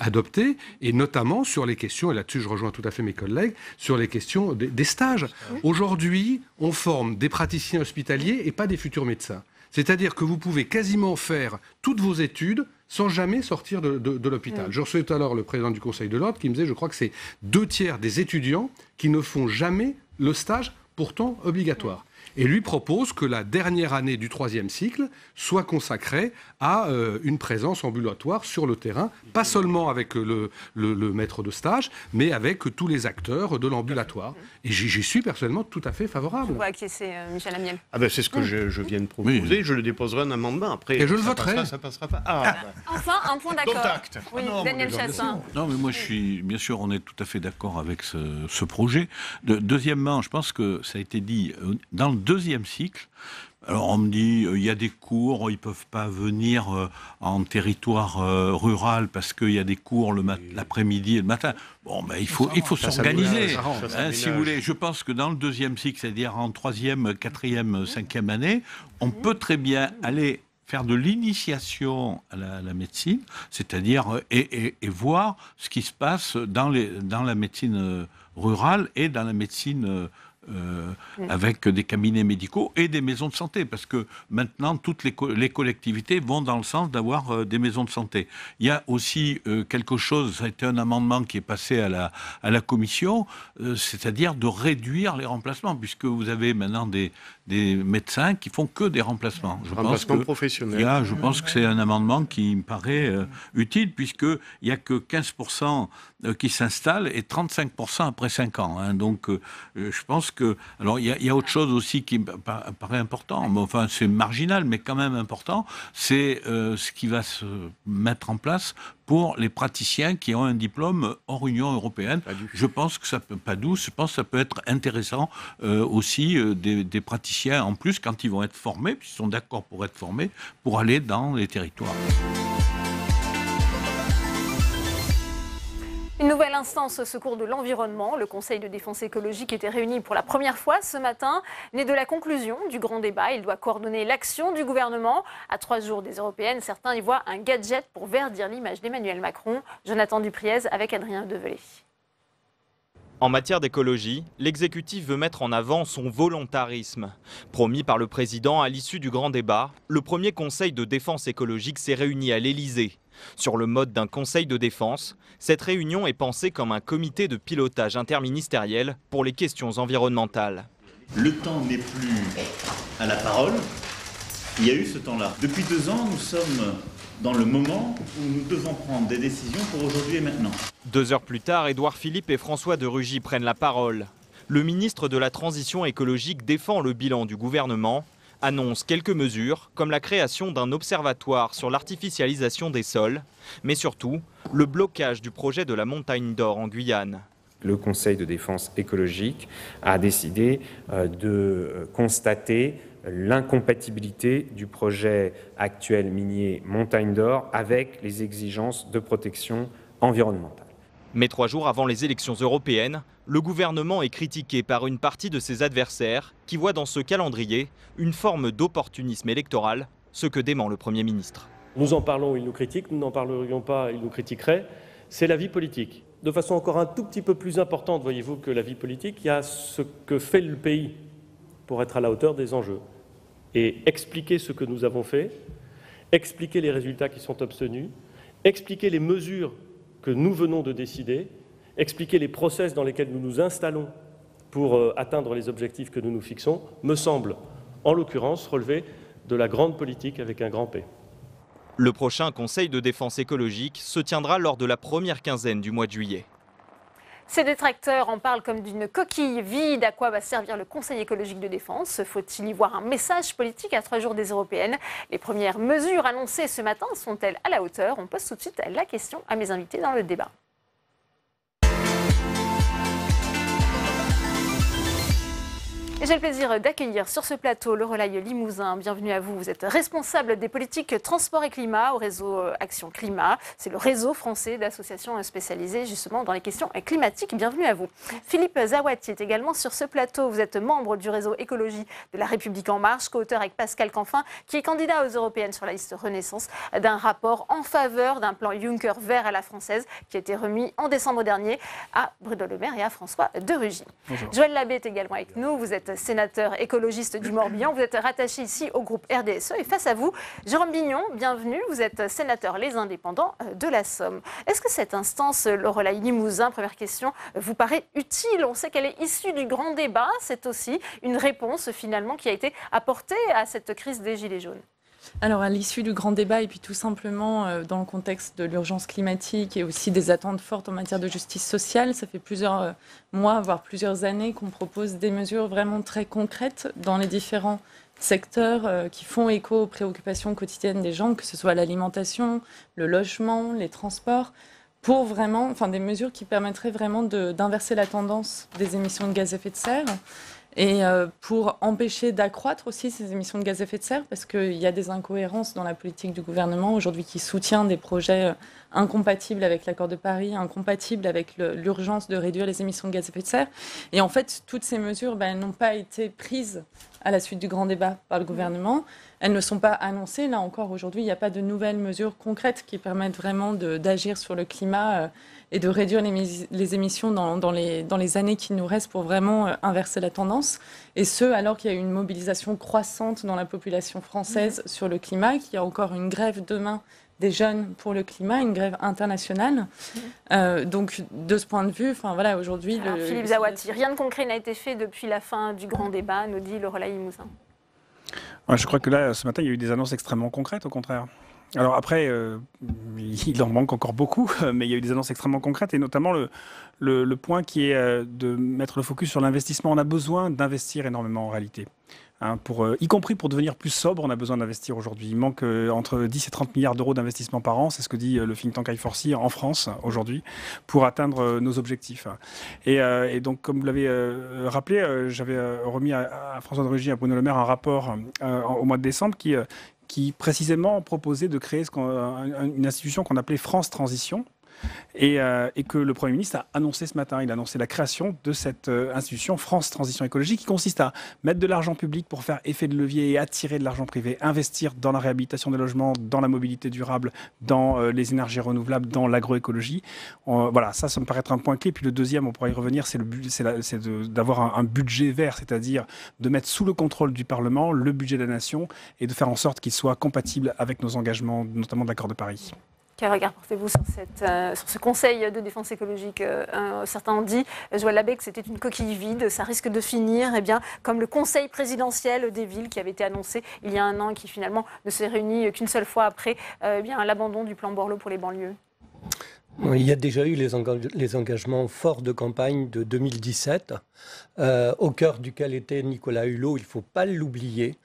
adoptés, et notamment sur les questions, et là-dessus, je rejoins tout à fait mes collègues, sur les questions des stages. Aujourd'hui, on forme des praticiens hospitaliers et pas des futurs médecins. C'est-à-dire que vous pouvez quasiment faire toutes vos études sans jamais sortir de l'hôpital. Je recevais tout à l'heure le président du Conseil de l'Ordre qui me disait, je crois que c'est 2/3 des étudiants qui ne font jamais le stage pourtant obligatoire. Et lui propose que la dernière année du 3e cycle soit consacrée à une présence ambulatoire sur le terrain, pas seulement avec le maître de stage, mais avec tous les acteurs de l'ambulatoire. Et j'y suis personnellement tout à fait favorable. Je vois acquiescer Michel Amiel. Ah ben c'est ce que je viens de proposer, oui. Je le déposerai un amendement. Après, et je le voterai. Ça passera pas. Enfin, un point d'accord. Contact. Oui, Daniel Chassaing. Non, mais moi, bien sûr, on est tout à fait d'accord avec ce projet. Deuxièmement, je pense que ça a été dit, dans le 2e cycle, alors on me dit, il y a des cours, ils ne peuvent pas venir en territoire rural parce qu'il y a des cours l'après-midi et le matin. Bon, ben, il faut s'organiser. Si vous voulez, je pense que dans le 2e cycle, c'est-à-dire en 3e, 4e, 5e année, on peut très bien aller faire de l'initiation à la médecine, c'est-à-dire et voir ce qui se passe dans la médecine rurale et dans la médecine avec des cabinets médicaux et des maisons de santé, parce que maintenant toutes les collectivités vont dans le sens d'avoir des maisons de santé. Il y a aussi quelque chose, ça a été un amendement qui est passé à la commission, c'est-à-dire de réduire les remplacements, puisque vous avez maintenant des médecins qui font que des remplacements. Remplacements professionnels. Je pense que c'est un amendement qui me paraît utile, puisqu'il n'y a que 15% qui s'installent et 35% après 5 ans. Hein. Donc je pense que... Alors il y a autre chose aussi qui me paraît important, enfin c'est marginal mais quand même important, c'est ce qui va se mettre en place pour les praticiens qui ont un diplôme hors Union européenne. Je pense que ça peut je pense que ça peut être intéressant aussi des praticiens en plus quand ils vont être formés, puisqu'ils sont d'accord pour être formés, pour aller dans les territoires. Une nouvelle instance au secours de l'environnement, le Conseil de défense écologique était réuni pour la première fois ce matin. Né de la conclusion du grand débat, il doit coordonner l'action du gouvernement. À 3 jours des européennes, certains y voient un gadget pour verdir l'image d'Emmanuel Macron. Jonathan Dupriez avec Adrien Develay. En matière d'écologie, l'exécutif veut mettre en avant son volontarisme. Promis par le président à l'issue du grand débat, le premier conseil de défense écologique s'est réuni à l'Élysée. Sur le mode d'un conseil de défense, cette réunion est pensée comme un comité de pilotage interministériel pour les questions environnementales. Le temps n'est plus à la parole, il y a eu ce temps-là. Depuis 2 ans, nous sommes dans le moment où nous devons prendre des décisions pour aujourd'hui et maintenant. 2 heures plus tard, Édouard Philippe et François de Rugy prennent la parole. Le ministre de la Transition écologique défend le bilan du gouvernement, annonce quelques mesures comme la création d'un observatoire sur l'artificialisation des sols, mais surtout le blocage du projet de la montagne d'or en Guyane. Le Conseil de défense écologique a décidé de constater l'incompatibilité du projet actuel minier Montagne d'Or avec les exigences de protection environnementale. Mais 3 jours avant les élections européennes, le gouvernement est critiqué par une partie de ses adversaires qui voient dans ce calendrier une forme d'opportunisme électoral, ce que dément le Premier ministre. Nous en parlons, ils nous critiquent, nous n'en parlerions pas, ils nous critiqueraient. C'est la vie politique. De façon encore un tout petit peu plus importante, voyez-vous, que la vie politique, il y a ce que fait le pays pour être à la hauteur des enjeux. Et expliquer ce que nous avons fait, expliquer les résultats qui sont obtenus, expliquer les mesures que nous venons de décider, expliquer les process dans lesquels nous nous installons pour atteindre les objectifs que nous nous fixons, me semble, en l'occurrence, relever de la grande politique avec un grand P. Le prochain Conseil de défense écologique se tiendra lors de la première quinzaine du mois de juillet. Ces détracteurs en parlent comme d'une coquille vide. À quoi va servir le Conseil écologique de défense? Faut-il y voir un message politique à 3 jours des européennes? Les premières mesures annoncées ce matin sont-elles à la hauteur? On pose tout de suite la question à mes invités dans le débat. J'ai le plaisir d'accueillir sur ce plateau Lorelai Limousin. Bienvenue à vous. Vous êtes responsable des politiques transport et climat au réseau Action Climat. C'est le réseau français d'associations spécialisées justement dans les questions climatiques. Bienvenue à vous. Philippe Zawati est également sur ce plateau. Vous êtes membre du réseau Écologie de La République En Marche, co-auteur avec Pascal Canfin, qui est candidat aux européennes sur la liste Renaissance, d'un rapport en faveur d'un plan Juncker vert à la française qui a été remis en décembre dernier à Bruno Le Maire et à François de Rugy. Bonjour. Joël Labbé est également avec nous. Vous êtes sénateur écologiste du Morbihan. Vous êtes rattaché ici au groupe RDSE. Et face à vous, Jérôme Bignon, bienvenue. Vous êtes sénateur Les Indépendants de la Somme. Est-ce que cette instance, Lorelai Limousin, première question, vous paraît utile? On sait qu'elle est issue du grand débat. C'est aussi une réponse finalement qui a été apportée à cette crise des Gilets jaunes. Alors, à l'issue du grand débat et puis tout simplement dans le contexte de l'urgence climatique et aussi des attentes fortes en matière de justice sociale, ça fait plusieurs mois, voire plusieurs années qu'on propose des mesures vraiment très concrètes dans les différents secteurs qui font écho aux préoccupations quotidiennes des gens, que ce soit l'alimentation, le logement, les transports, pour vraiment, des mesures qui permettraient vraiment d'inverser la tendance des émissions de gaz à effet de serre. Et pour empêcher d'accroître aussi ces émissions de gaz à effet de serre, parce qu'il y a des incohérences dans la politique du gouvernement aujourd'hui qui soutient des projets incompatibles avec l'accord de Paris, incompatibles avec l'urgence de réduire les émissions de gaz à effet de serre. Et en fait, toutes ces mesures n'ont pas été prises à la suite du grand débat par le gouvernement. Elles ne sont pas annoncées. Là encore, aujourd'hui, il n'y a pas de nouvelles mesures concrètes qui permettent vraiment d'agir sur le climat et de réduire les émissions dans les années qui nous restent pour vraiment inverser la tendance. Et ce, alors qu'il y a une mobilisation croissante dans la population française sur le climat, qu'il y a encore une grève demain des jeunes pour le climat, une grève internationale. Donc, de ce point de vue, aujourd'hui... Philippe Zawati, rien de concret n'a été fait depuis la fin du grand débat, nous dit Lorelai Limousin. Ouais, je crois que là, ce matin, il y a eu des annonces extrêmement concrètes, au contraire. Alors après, il en manque encore beaucoup, mais il y a eu des annonces extrêmement concrètes, et notamment le point qui est de mettre le focus sur l'investissement. On a besoin d'investir énormément en réalité. Y compris pour devenir plus sobre, on a besoin d'investir aujourd'hui. Il manque entre 10 et 30 milliards d'euros d'investissement par an, c'est ce que dit le think tank I4C en France aujourd'hui, pour atteindre nos objectifs. Et donc, comme vous l'avez rappelé, j'avais remis à François de Rugy, à Bruno Le Maire, un rapport au mois de décembre qui précisément proposait de créer une institution qu'on appelait France Transition, et que le Premier ministre a annoncé ce matin. Il a annoncé la création de cette institution France Transition Écologique, qui consiste à mettre de l'argent public pour faire effet de levier et attirer de l'argent privé, investir dans la réhabilitation des logements, dans la mobilité durable, dans les énergies renouvelables, dans l'agroécologie. Voilà, ça me paraît être un point clé. Puis le deuxième, on pourra y revenir, c'est d'avoir un budget vert, c'est-à-dire de mettre sous le contrôle du Parlement le budget de la nation et de faire en sorte qu'il soit compatible avec nos engagements, notamment de l'accord de Paris. Quel regard portez-vous sur ce Conseil de défense écologique? Certains ont dit, Joël Labbé, que c'était une coquille vide. Ça risque de finir comme le Conseil présidentiel des villes qui avait été annoncé il y a un an et qui finalement ne s'est réuni qu'une seule fois après l'abandon du plan Borloo pour les banlieues. Il y a déjà eu les engagements forts de campagne de 2017, au cœur duquel était Nicolas Hulot, il ne faut pas l'oublier.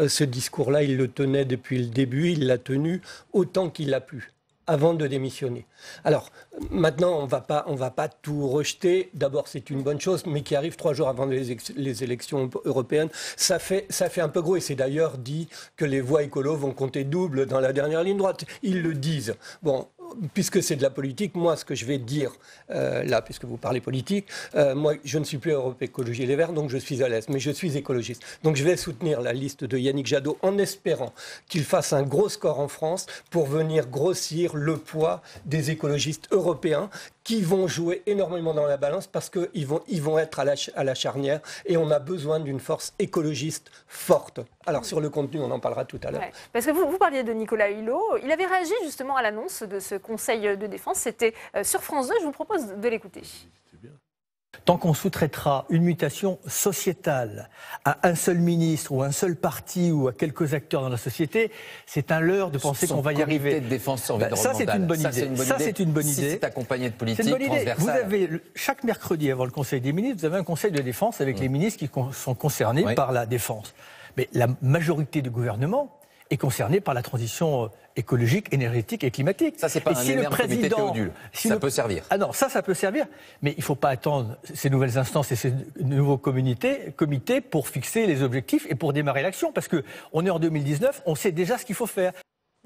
Ce discours-là, il le tenait depuis le début, il l'a tenu autant qu'il a pu, avant de démissionner. Alors, maintenant, on va pas tout rejeter. D'abord, c'est une bonne chose, mais qui arrive 3 jours avant les élections européennes. Ça fait un peu gros, et c'est d'ailleurs dit que les voix écolos vont compter double dans la dernière ligne droite. Ils le disent. Bon, puisque c'est de la politique, moi, ce que je vais dire, là, puisque vous parlez politique, moi, je ne suis plus Europe Écologie Les Verts, donc je suis à l'aise, mais je suis écologiste. Donc je vais soutenir la liste de Yannick Jadot en espérant qu'il fasse un gros score en France pour venir grossir le poids des écologistes européens qui vont jouer énormément dans la balance parce qu'ils vont être à la charnière, et on a besoin d'une force écologiste forte. Alors sur le contenu, on en parlera tout à l'heure. Ouais, parce que vous parliez de Nicolas Hulot, il avait réagi justement à l'annonce de ce Conseil de défense, c'était sur France 2, je vous propose de l'écouter. Tant qu'on sous-traitera une mutation sociétale à un seul ministre ou un seul parti ou à quelques acteurs dans la société, c'est un leurre de penser qu'on va y arriver. De défense environnementale. Ça, c'est une bonne idée. Ça, c'est une bonne idée. Si c'est accompagné de politique transversale. Vous avez, chaque mercredi avant le Conseil des ministres, vous avez un Conseil de défense avec les ministres qui sont concernés par la défense. Mais la majorité du gouvernement est concernée par la transition écologique, énergétique et climatique. Ça, c'est pas un énorme comité Théodule. Ça peut servir. Ah non, ça peut servir. Mais il ne faut pas attendre ces nouvelles instances et ces nouveaux comités pour fixer les objectifs et pour démarrer l'action. Parce qu'on est en 2019, on sait déjà ce qu'il faut faire.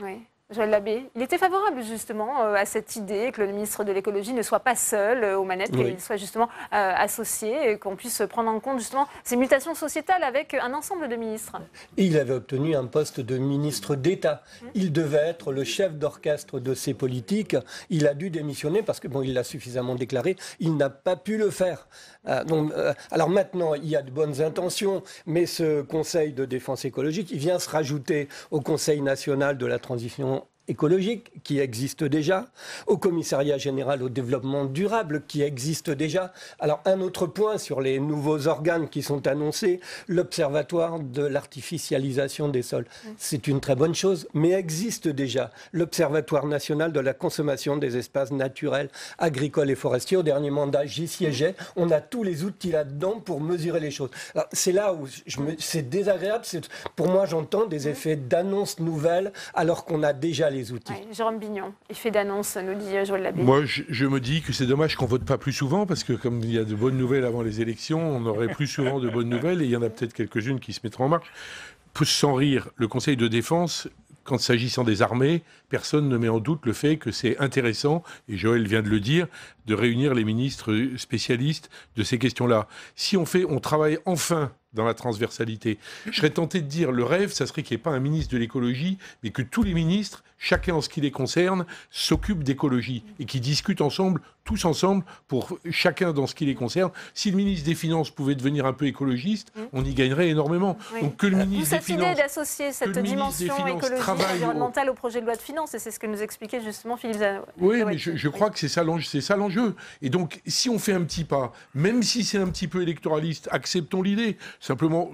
Oui. Joël Labbé, il était favorable justement à cette idée que le ministre de l'écologie ne soit pas seul aux manettes, qu'il soit justement associé, et qu'on puisse prendre en compte justement ces mutations sociétales avec un ensemble de ministres. Il avait obtenu un poste de ministre d'État. Il devait être le chef d'orchestre de ces politiques. Il a dû démissionner parce que, bon, il l'a suffisamment déclaré, il n'a pas pu le faire. Alors maintenant, il y a de bonnes intentions, mais ce Conseil de défense écologique, il vient se rajouter au Conseil national de la transition écologique qui existe déjà, au commissariat général au développement durable qui existe déjà. Alors un autre point sur les nouveaux organes qui sont annoncés, l'observatoire de l'artificialisation des sols. C'est une très bonne chose, mais existe déjà l'observatoire national de la consommation des espaces naturels, agricoles et forestiers. Au dernier mandat, j'y siégeais. On a tous les outils là-dedans pour mesurer les choses. Alors, c'est là où c'est désagréable. Pour moi, j'entends des effets d'annonces nouvelles alors qu'on a déjà les outils. Oui, Jérôme Bignon, effet d'annonce, nous dit Joël Labbé. Moi, je me dis que c'est dommage qu'on ne vote pas plus souvent, parce que comme il y a de bonnes nouvelles avant les élections, on aurait plus souvent de bonnes nouvelles, et il y en a peut-être quelques-unes qui se mettront en marche. Sans rire, le Conseil de défense, quand s'agissant des armées, personne ne met en doute le fait que c'est intéressant, et Joël vient de le dire, de réunir les ministres spécialistes de ces questions-là. Si on travaille enfin dans la transversalité. Je serais tenté de dire, le rêve, ça serait qu'il n'y ait pas un ministre de l'écologie, mais que tous les ministres, chacun en ce qui les concerne, s'occupent d'écologie et qui discutent ensemble, tous ensemble, pour chacun dans ce qui les concerne. Si le ministre des Finances pouvait devenir un peu écologiste, on y gagnerait énormément. Oui. Donc que le ministre des Finances... Cette idée d'associer cette dimension écologique et environnementale au projet de loi de finances, et c'est ce que nous expliquait justement Philippe Zawad. Oui, mais je crois que c'est ça l'enjeu. Et donc, si on fait un petit pas, même si c'est un petit peu électoraliste, acceptons l'idée. Simplement,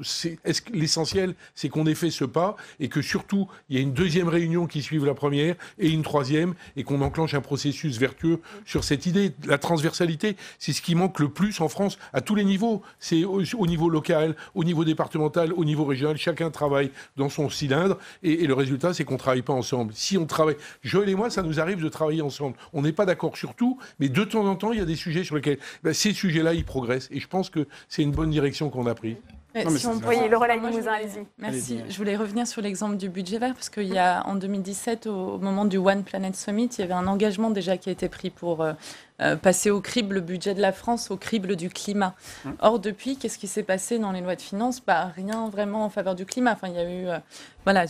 l'essentiel, c'est qu'on ait fait ce pas et que surtout, il y a une deuxième réunion qui suive la première et une troisième et qu'on enclenche un processus vertueux sur cette idée. La transversalité, c'est ce qui manque le plus en France à tous les niveaux. C'est au niveau local, au niveau départemental, au niveau régional. Chacun travaille dans son cylindre et le résultat, c'est qu'on ne travaille pas ensemble. Si on travaille... Joël et moi, ça nous arrive de travailler ensemble. On n'est pas d'accord sur tout, mais de temps en temps, il y a des sujets sur lesquels ces sujets-là, ils progressent. Et je pense que c'est une bonne direction qu'on a prise. Oui, Lorelai Limousin, allez-y. Merci. Je voulais revenir sur l'exemple du budget vert, parce qu'il y a, en 2017, au moment du One Planet Summit, il y avait un engagement déjà qui a été pris pour passer au crible le budget de la France, au crible du climat. Or, depuis, qu'est-ce qui s'est passé dans les lois de finances ? Rien vraiment en faveur du climat. Enfin, il y a eu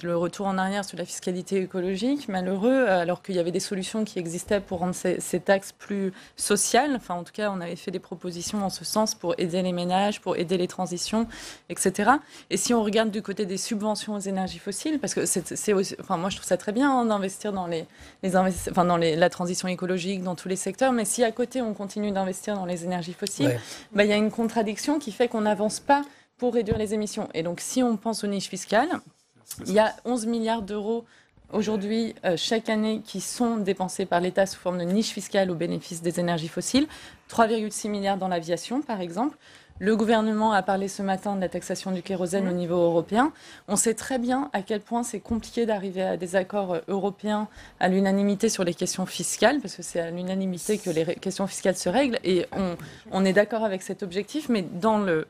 le retour en arrière sur la fiscalité écologique, malheureux, alors qu'il y avait des solutions qui existaient pour rendre ces taxes plus sociales. Enfin, en tout cas, on avait fait des propositions en ce sens pour aider les ménages, pour aider les transitions, etc. Et si on regarde du côté des subventions aux énergies fossiles, parce que c'est aussi, moi je trouve ça très bien d'investir dans la transition écologique, dans tous les secteurs, mais si à côté on continue d'investir dans les énergies fossiles, il y a une contradiction qui fait qu'on n'avance pas pour réduire les émissions. Et donc si on pense aux niches fiscales, il y a 11 milliards d'euros aujourd'hui, chaque année, qui sont dépensés par l'État sous forme de niche fiscale au bénéfice des énergies fossiles. 3,6 milliards dans l'aviation, par exemple. Le gouvernement a parlé ce matin de la taxation du kérosène au niveau européen. On sait très bien à quel point c'est compliqué d'arriver à des accords européens à l'unanimité sur les questions fiscales, parce que c'est à l'unanimité que les questions fiscales se règlent. Et on est d'accord avec cet objectif, mais dans le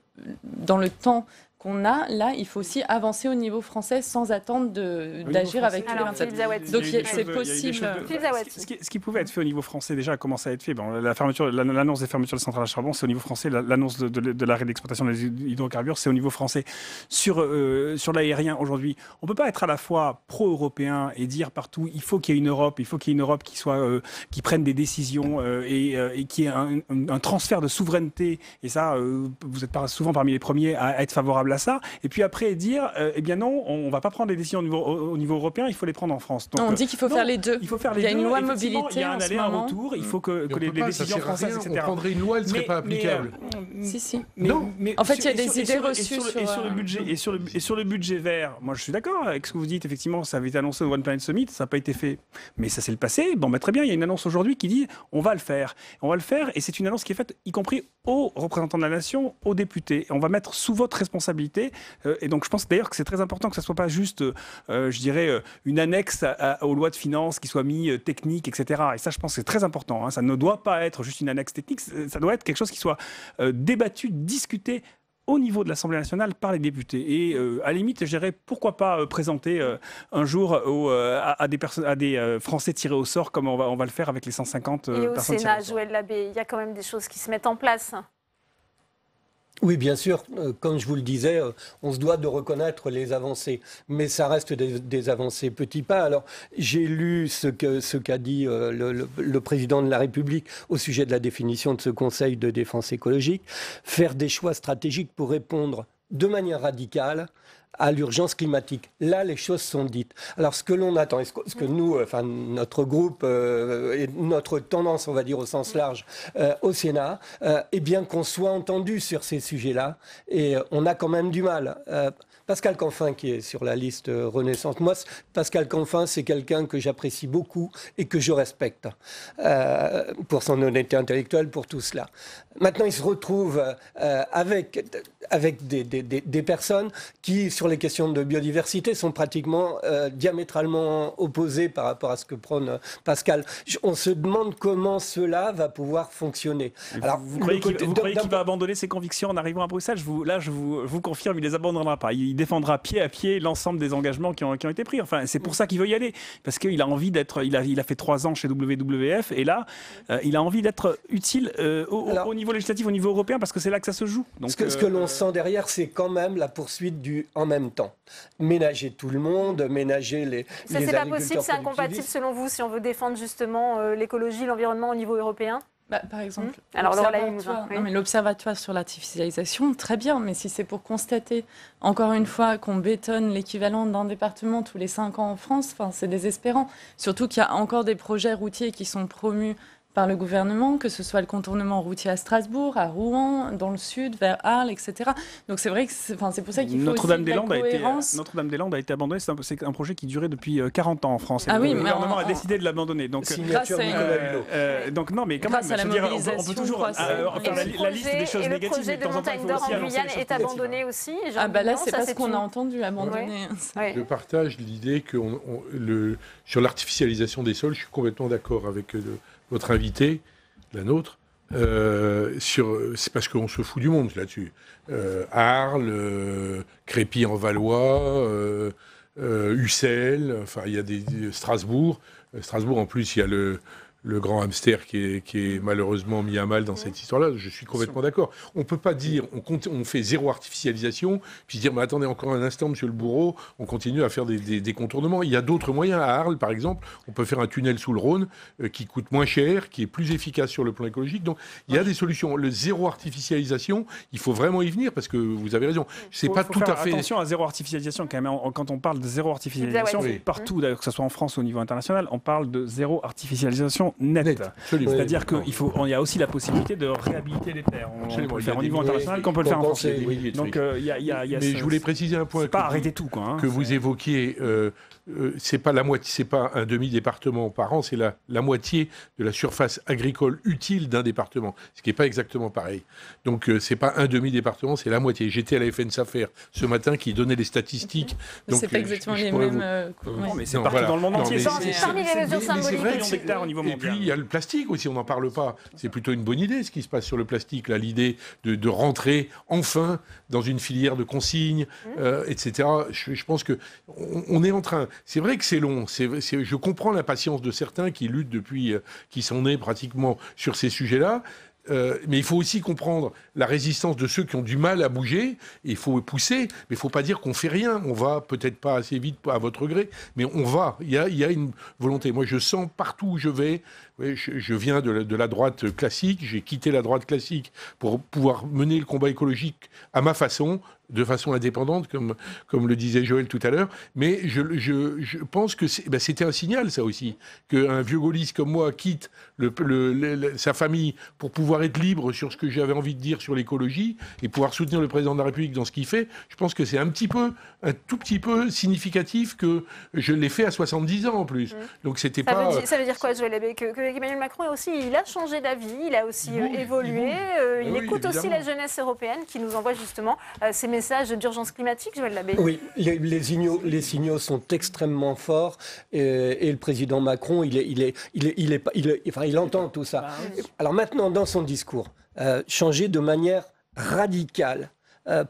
temps qu'on a, là, il faut aussi avancer au niveau français sans attendre d'agir avec tous les 27. Donc c'est possible. Ce qui pouvait être fait au niveau français déjà a commencé à être fait. Bon, l'annonce des fermetures de centrales à charbon, c'est au niveau français. L'annonce de l'arrêt d'exploitation des hydrocarbures, c'est au niveau français. Sur l'aérien, aujourd'hui, on ne peut pas être à la fois pro-européen et dire partout il faut qu'il y ait une Europe, qui prenne des décisions et qui ait un transfert de souveraineté. Et ça, vous êtes souvent parmi les premiers à être favorable à ça. Et puis après dire, eh bien non, on ne va pas prendre les décisions au niveau européen, il faut les prendre en France. Donc, on dit qu'il faut faire les deux. Il faut faire les deux. Il y a une loi mobilité. Il y a un aller, un retour. Il faut que les décisions françaises, etc. On prendrait une loi, elle ne serait pas applicable. Si. Non. En fait, il y a des idées reçues sur le budget vert. Moi, je suis d'accord avec ce que vous dites. Effectivement, ça avait été annoncé au One Planet Summit, ça n'a pas été fait. Mais ça, c'est le passé. Bon, très bien. Il y a une annonce aujourd'hui qui dit on va le faire. On va le faire, et c'est une annonce qui est faite, y compris aux représentants de la nation, aux députés. On va mettre sous votre responsabilité. Et donc, je pense d'ailleurs que c'est très important que ça ne soit pas juste, je dirais, une annexe aux lois de finances qui soit mis technique, etc. Et ça, je pense que c'est très important. Ça ne doit pas être juste une annexe technique. Ça doit être quelque chose qui soit débattu, discuté au niveau de l'Assemblée nationale par les députés. Et à la limite, je dirais, pourquoi pas présenter un jour à des Français tirés au sort, comme on va le faire avec les 150 personnes. Et au Sénat, Joël Labbé, il y a quand même des choses qui se mettent en place. Oui, bien sûr, comme je vous le disais, on se doit de reconnaître les avancées, mais ça reste des avancées petits pas. Alors, j'ai lu ce qu'a dit le président de la République au sujet de la définition de ce Conseil de défense écologique, faire des choix stratégiques pour répondre de manière radicale à l'urgence climatique. Là, les choses sont dites. Alors, ce que l'on attend, et ce que nous, notre groupe et notre tendance, on va dire au sens large, au Sénat, est bien qu'on soit entendu sur ces sujets-là. Et on a quand même du mal. Pascal Canfin, qui est sur la liste Renaissance. Moi, Pascal Canfin, c'est quelqu'un que j'apprécie beaucoup et que je respecte pour son honnêteté intellectuelle, pour tout cela. Maintenant, il se retrouve avec des personnes qui, sur les questions de biodiversité, sont pratiquement diamétralement opposées par rapport à ce que prône Pascal. On se demande comment cela va pouvoir fonctionner. Alors, vous croyez qu'il va abandonner ses convictions en arrivant à Bruxelles? Je vous confirme, il ne les abandonnera pas. Il défendra pied à pied l'ensemble des engagements qui ont été pris. Enfin, c'est pour ça qu'il veut y aller, parce qu'il a envie d'être. Il a fait 3 ans chez WWF, et là, il a envie d'être utile au niveau législatif, au niveau européen, parce que c'est là que ça se joue. Donc, ce que l'on sent derrière, c'est quand même la poursuite du en même temps. Ménager tout le monde, ménager les c'est pas possible, c'est incompatible selon vous, si on veut défendre justement l'écologie, l'environnement au niveau européen? Par exemple, l'observatoire sur l'artificialisation, très bien, mais si c'est pour constater, encore une fois, qu'on bétonne l'équivalent d'un département tous les 5 ans en France, c'est désespérant. Surtout qu'il y a encore des projets routiers qui sont promus par le gouvernement, que ce soit le contournement routier à Strasbourg, à Rouen, dans le sud, vers Arles, etc. Donc c'est vrai que c'est pour ça qu'il faut aussi de la cohérence. Notre-Dame-des-Landes a été abandonné, c'est un projet qui durait depuis 40 ans en France. Ah oui, le gouvernement a décidé de l'abandonner. Donc, signature Nicolas Hulot. Donc non, mais quand même, on peut toujours faire la liste des choses négatives. Le projet de montagne d'or en Guyane est abandonné aussi. Là, c'est pas ce qu'on a entendu, abandonné. Je partage l'idée que sur l'artificialisation des sols, je suis complètement d'accord avec votre invité, la nôtre, c'est parce qu'on se fout du monde là-dessus. Arles, Crépy-en-Valois, Ussel, il y a Strasbourg. Strasbourg, en plus, il y a le grand hamster qui est malheureusement mis à mal dans cette histoire-là. Je suis complètement d'accord. On ne peut pas dire on fait zéro artificialisation, puis dire mais attendez encore un instant, monsieur le bourreau, on continue à faire des contournements. Il y a d'autres moyens. À Arles, par exemple, on peut faire un tunnel sous le Rhône qui coûte moins cher, qui est plus efficace sur le plan écologique. Donc il y a des solutions. Le zéro artificialisation, il faut vraiment y venir parce que vous avez raison. C'est pas tout à fait. Attention à zéro artificialisation quand même. Quand on parle de zéro artificialisation, partout, d'ailleurs, que ce soit en France ou au niveau international, on parle de zéro artificialisation nette. C'est-à-dire qu'il y a aussi la possibilité de réhabiliter les terres. On peut le faire au niveau international comme on peut le faire en France. Donc mais je voulais préciser un point. Pas arrêter tout, que vous évoquiez. C'est pas la moitié, c'est pas un demi-département par an, c'est la moitié de la surface agricole utile d'un département, ce qui n'est pas exactement pareil. Donc c'est pas un demi-département, c'est la moitié. J'étais à la FNSAFER ce matin qui donnait les statistiques. Donc c'est pas exactement les mêmes. Non, mais c'est partout dans le monde entier. Parmi les mesures symboliques. Au niveau mondial. Et puis il y a le plastique aussi, on n'en parle pas. C'est plutôt une bonne idée ce qui se passe sur le plastique, là, l'idée de rentrer enfin dans une filière de consignes, etc. Je pense que on est en train. C'est vrai que c'est long. Je comprends l'impatience de certains qui luttent depuis, qui sont nés pratiquement sur ces sujets-là. Mais il faut aussi comprendre la résistance de ceux qui ont du mal à bouger. Il faut pousser, mais il ne faut pas dire qu'on ne fait rien. On va peut-être pas assez vite à votre gré, mais on va. Il y a une volonté. Moi, je sens partout où je vais. Je viens de la droite classique. J'ai quitté la droite classique pour pouvoir mener le combat écologique à ma façon. de façon indépendante, comme le disait Joël tout à l'heure. Mais je pense que c'était un signal, ça aussi, qu'un vieux gaulliste comme moi quitte sa famille pour pouvoir être libre sur ce que j'avais envie de dire sur l'écologie et pouvoir soutenir le président de la République dans ce qu'il fait. Je pense que c'est un tout petit peu significatif que je l'ai fait à 70 ans en plus. Donc c'était pas... Ça veut dire quoi, Joël Abbé, que Emmanuel Macron il a changé d'avis, il a aussi évolué, il écoute aussi la jeunesse européenne qui nous envoie justement ces messages d'urgence climatique, Joël Abbé. Oui, les signaux sont extrêmement forts et le président Macron, il entend tout ça. Alors maintenant, dans son discours, changer de manière radicale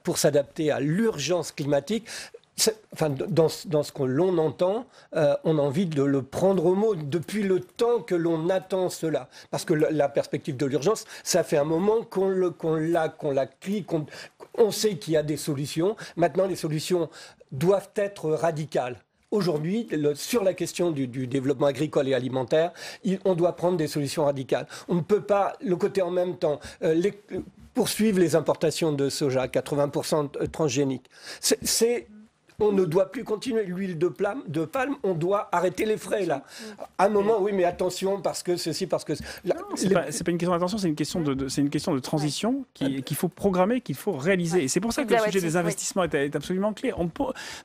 pour s'adapter à l'urgence climatique. Dans ce que l'on entend, on a envie de le prendre au mot depuis le temps que l'on attend cela. Parce que la perspective de l'urgence, ça fait un moment qu'on la crie, on sait qu'il y a des solutions. Maintenant, les solutions doivent être radicales. Aujourd'hui, sur la question du développement agricole et alimentaire, on doit prendre des solutions radicales. On ne peut pas, le côté en même temps, poursuivre les importations de soja, 80% transgénique. On ne doit plus continuer. L'huile de palme, on doit arrêter les frais, là. À un moment, oui, mais attention, parce que ceci, parce que... C'est pas une question d'attention, c'est une question de transition qu'il faut programmer, qu'il faut réaliser. Et c'est pour ça que le sujet des investissements est absolument clé.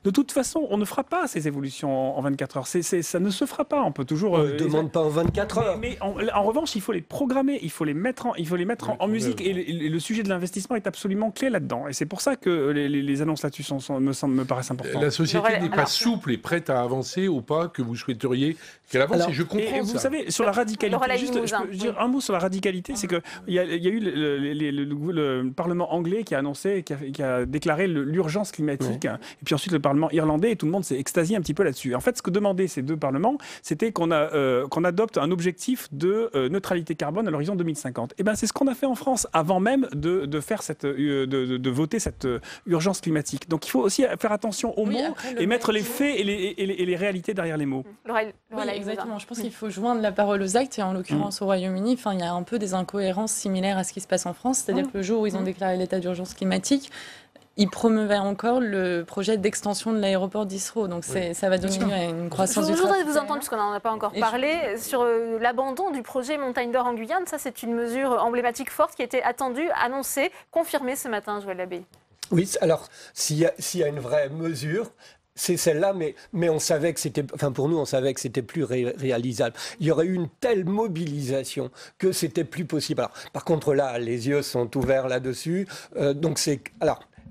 De toute façon, on ne fera pas ces évolutions en 24 heures. Ça ne se fera pas. On peut toujours... On ne demande pas en 24 heures. Mais en revanche, il faut les programmer, il faut les mettre en musique. Et le sujet de l'investissement est absolument clé là-dedans. Et c'est pour ça que les annonces là-dessus me paraissent importantes. La société n'est pas souple et prête à avancer au pas que vous souhaiteriez qu'elle avance. Et je comprends ça. Vous savez, sur la radicalité, je peux dire un mot sur la radicalité, c'est qu'il y a eu le Parlement anglais qui a annoncé, qui a déclaré l'urgence climatique, et puis ensuite le Parlement irlandais, et tout le monde s'est extasié un petit peu là-dessus. En fait, ce que demandaient ces deux parlements, c'était qu'on adopte un objectif de neutralité carbone à l'horizon 2050. Et ben, c'est ce qu'on a fait en France avant même de faire de voter cette urgence climatique. Donc, il faut aussi faire attention aux mots et mettre les faits et les réalités derrière les mots. Exactement. Je pense qu'il faut joindre la parole aux actes. Et en l'occurrence, au Royaume-Uni, il y a un peu des incohérences similaires à ce qui se passe en France. C'est-à-dire que le jour où ils ont déclaré l'état d'urgence climatique, ils promeuvaient encore le projet d'extension de l'aéroport d'Heathrow. Donc ça va donner une croissance du trafic. Je voudrais vous entendre, puisqu'on n'en a pas encore parlé, sur l'abandon du projet Montagne d'Or en Guyane. Ça, c'est une mesure emblématique forte qui a été attendue, annoncée, confirmée ce matin, Joël Abbé. Oui, alors, s'il y a une vraie mesure, c'est celle-là, mais on savait que c'était, pour nous, on savait que c'était plus réalisable. Il y aurait eu une telle mobilisation que c'était plus possible. Alors, par contre, là, les yeux sont ouverts là-dessus.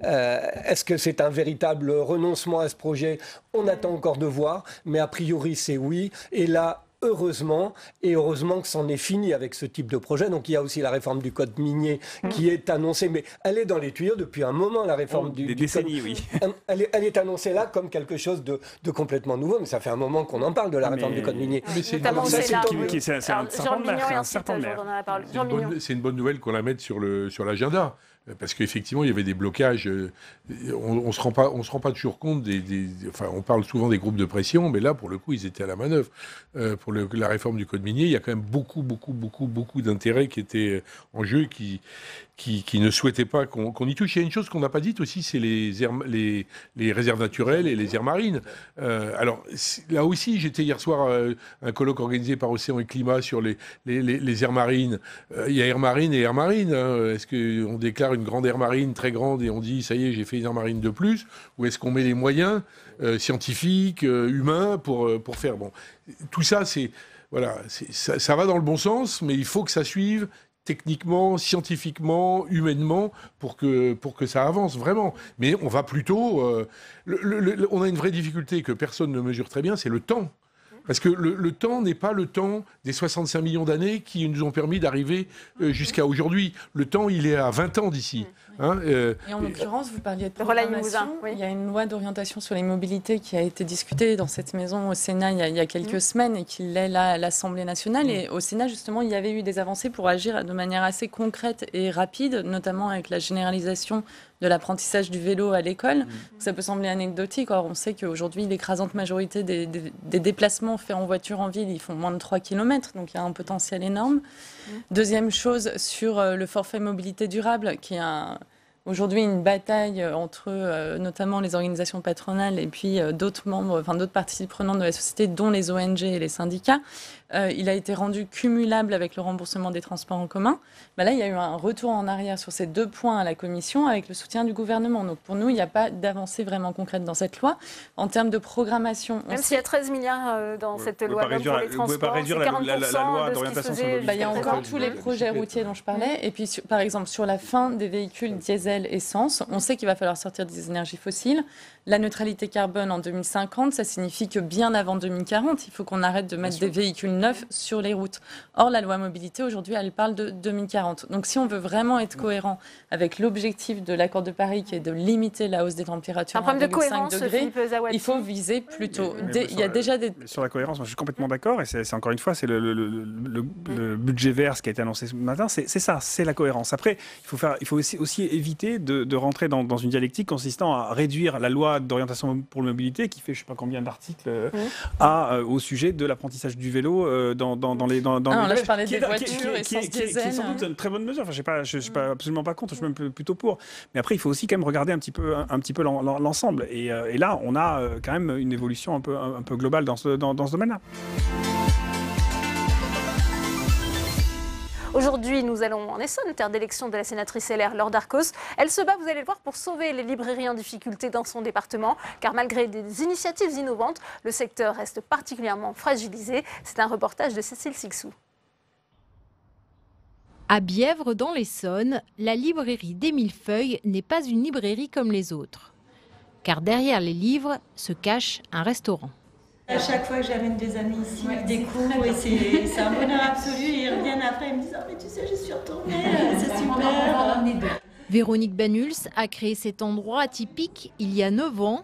Est-ce que c'est un véritable renoncement à ce projet? On attend encore de voir, mais a priori, c'est oui. Et là, heureusement que c'en est fini avec ce type de projet. Donc il y a aussi la réforme du code minier qui est annoncée, mais elle est dans les tuyaux depuis un moment, la réforme du décennies, code. Oui. Elle est annoncée là comme quelque chose de complètement nouveau, mais ça fait un moment qu'on en parle de la réforme du code minier. Mais c'est une bonne nouvelle qu'on la mette sur l'agenda. Parce qu'effectivement, il y avait des blocages. On se rend pas toujours compte on parle souvent des groupes de pression, mais là, pour le coup, ils étaient à la manœuvre. Pour la réforme du code minier, il y a quand même beaucoup d'intérêts qui étaient en jeu, qui ne souhaitaient pas qu'on y touche. Il y a une chose qu'on n'a pas dite aussi, c'est les réserves naturelles et les aires marines. Alors, là aussi, j'étais hier soir à un colloque organisé par Océan et Climat sur les aires marines. Il y a aires marines et aires marines. Est-ce qu'on déclare une grande aire marine très grande et on dit ça y est, j'ai fait une aire marine de plus, ou est-ce qu'on met les moyens scientifiques, humains pour faire tout ça, ça va dans le bon sens, mais il faut que ça suive techniquement, scientifiquement, humainement, pour que ça avance vraiment. Mais on va plutôt... on a une vraie difficulté que personne ne mesure très bien, c'est le temps. Parce que le temps n'est pas le temps des 65 millions d'années qui nous ont permis d'arriver jusqu'à aujourd'hui. Le temps, il est à 20 ans d'ici. Et en l'occurrence, vous parliez de programmation. Il y a une loi d'orientation sur les mobilités qui a été discutée dans cette maison au Sénat il y a quelques semaines et qui l'est là à l'Assemblée nationale. Et au Sénat, justement, il y avait eu des avancées pour agir de manière assez concrète et rapide, notamment avec la généralisation de l'apprentissage du vélo à l'école. Ça peut sembler anecdotique. Or, on sait qu'aujourd'hui, l'écrasante majorité des déplacements faits en voiture en ville, ils font moins de 3 km. Donc, il y a un potentiel énorme. Deuxième chose, sur le forfait mobilité durable, qui est aujourd'hui une bataille entre notamment les organisations patronales et puis d'autres membres, enfin d'autres parties prenantes de la société, dont les ONG et les syndicats. Il a été rendu cumulable avec le remboursement des transports en commun. Là, il y a eu un retour en arrière sur ces 2 points à la Commission avec le soutien du gouvernement. Donc pour nous, il n'y a pas d'avancée vraiment concrète dans cette loi. En termes de programmation... Même s'il y a 13 milliards dans cette loi pour les transports, vous ne pouvez pas réduire la loi d'orientation sur le mobilité. Il y a encore tous les projets routiers dont je parlais. Et puis, par exemple, sur la fin des véhicules diesel essence, on sait qu'il va falloir sortir des énergies fossiles. La neutralité carbone en 2050, ça signifie que bien avant 2040, il faut qu'on arrête de mettre des véhicules neufs sur les routes. Or, la loi mobilité, aujourd'hui, elle parle de 2040. Donc, si on veut vraiment être cohérent avec l'objectif de l'accord de Paris, qui est de limiter la hausse des températures à 1,5 degré, il faut viser plus tôt. Il y a déjà des... Sur la cohérence, moi, je suis complètement d'accord. Et c'est encore une fois, c'est le budget vert, ce qui a été annoncé ce matin. C'est ça, c'est la cohérence. Après, il faut aussi éviter de rentrer dans une dialectique consistant à réduire la loi d'orientation pour la mobilité, qui fait je ne sais pas combien d'articles, au sujet de l'apprentissage du vélo dans les... là, je parlais des voitures essence diesel. Qui est sans doute une très bonne mesure. Enfin, je ne suis absolument pas contre, je suis même plutôt pour. Mais après, il faut aussi quand même regarder un petit peu l'ensemble. Et là, on a quand même une évolution un peu globale dans ce domaine-là. Aujourd'hui, nous allons en Essonne, terre d'élection de la sénatrice LR Laure Darcos. Elle se bat, vous allez le voir, pour sauver les librairies en difficulté dans son département. Car malgré des initiatives innovantes, le secteur reste particulièrement fragilisé. C'est un reportage de Cécile Sixou. À Bièvre, dans l'Essonne, la librairie des Millefeuilles n'est pas une librairie comme les autres. Car derrière les livres se cache un restaurant. À chaque fois que j'amène des amis ici, ils découvrent et c'est un bonheur absolu. Ils reviennent après, ils me disent « Oh, mais tu sais, je suis retournée, c'est super !» Véronique Banuls a créé cet endroit atypique il y a 9 ans.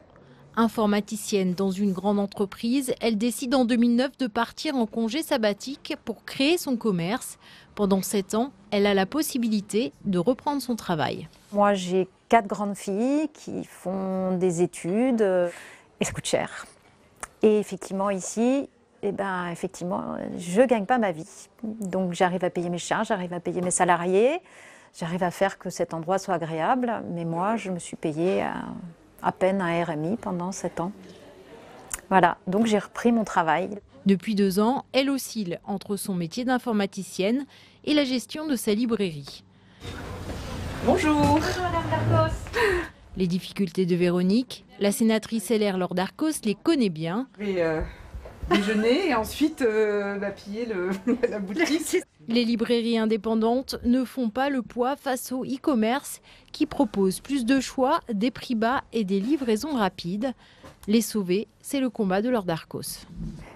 Informaticienne dans une grande entreprise, elle décide en 2009 de partir en congé sabbatique pour créer son commerce. Pendant 7 ans, elle a la possibilité de reprendre son travail. Moi, j'ai 4 grandes filles qui font des études et ça coûte cher. Et effectivement, ici, je ne gagne pas ma vie. Donc, j'arrive à payer mes charges, j'arrive à payer mes salariés, j'arrive à faire que cet endroit soit agréable. Mais moi, je me suis payée à peine un RMI pendant 7 ans. Voilà, donc j'ai repris mon travail. Depuis 2 ans, elle oscille entre son métier d'informaticienne et la gestion de sa librairie. Bonjour. Bonjour Madame Darcos. Les difficultés de Véronique, la sénatrice LR Laure Darcos les connaît bien. Je vais déjeuner et ensuite piller la boutique. Les librairies indépendantes ne font pas le poids face au e-commerce qui propose plus de choix, des prix bas et des livraisons rapides. Les sauver, c'est le combat de Laure Darcos.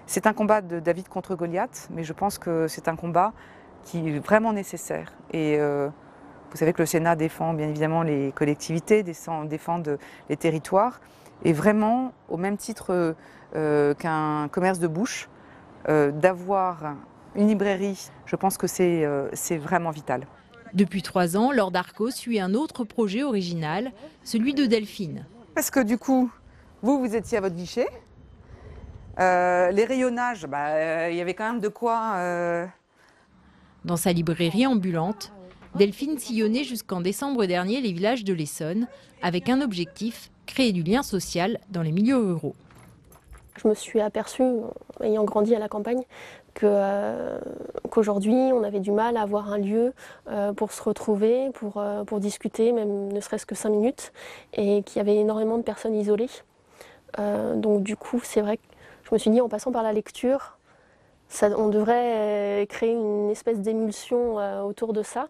C'est un combat de David contre Goliath, mais je pense que c'est un combat qui est vraiment nécessaire. Et vous savez que le Sénat défend bien évidemment les collectivités, défend les territoires. Et vraiment, au même titre qu'un commerce de bouche, d'avoir une librairie, je pense que c'est vraiment vital. Depuis 3 ans, Laure Darcos suit un autre projet original, celui de Delphine. Parce que du coup, vous étiez à votre guichet. Les rayonnages, il y avait quand même de quoi... Dans sa librairie ambulante, Delphine sillonnait jusqu'en décembre dernier les villages de l'Essonne avec un objectif, créer du lien social dans les milieux ruraux. Je me suis aperçue, ayant grandi à la campagne, qu'aujourd'hui on avait du mal à avoir un lieu pour se retrouver, pour discuter, même ne serait-ce que 5 minutes, et qu'il y avait énormément de personnes isolées. Donc du coup, c'est vrai que je me suis dit, en passant par la lecture, on devrait créer une espèce d'émulsion autour de ça.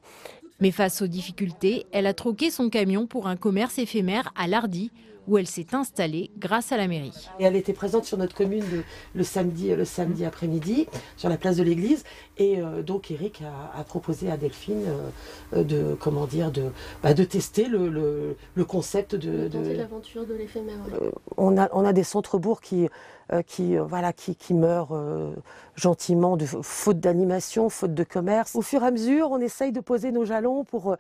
Mais face aux difficultés, elle a troqué son camion pour un commerce éphémère à Lardy, où elle s'est installée grâce à la mairie. Et elle était présente sur notre commune le samedi après-midi, sur la place de l'église. Et donc Eric a proposé à Delphine de tester le concept de l'aventure de l'éphémère. On a des centres-bourgs qui meurent gentiment de faute d'animation, faute de commerce. Au fur et à mesure, on essaye de poser nos jalons pour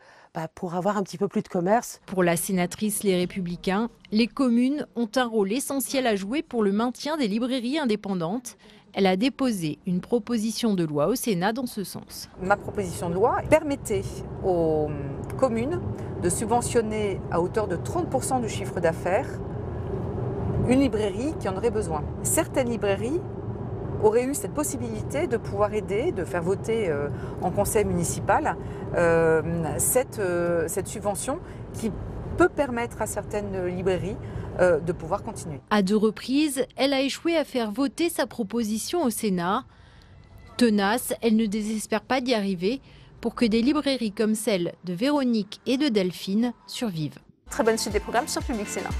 avoir un petit peu plus de commerce. Pour la sénatrice Les Républicains, les communes ont un rôle essentiel à jouer pour le maintien des librairies indépendantes. Elle a déposé une proposition de loi au Sénat dans ce sens. Ma proposition de loi permettait aux communes de subventionner à hauteur de 30% du chiffre d'affaires une librairie qui en aurait besoin. Certaines librairies auraient eu cette possibilité de pouvoir aider, de faire voter en conseil municipal cette subvention qui peut permettre à certaines librairies de pouvoir continuer. À 2 reprises, elle a échoué à faire voter sa proposition au Sénat. Tenace, elle ne désespère pas d'y arriver pour que des librairies comme celle de Véronique et de Delphine survivent. Très bonne suite des programmes sur Public Sénat.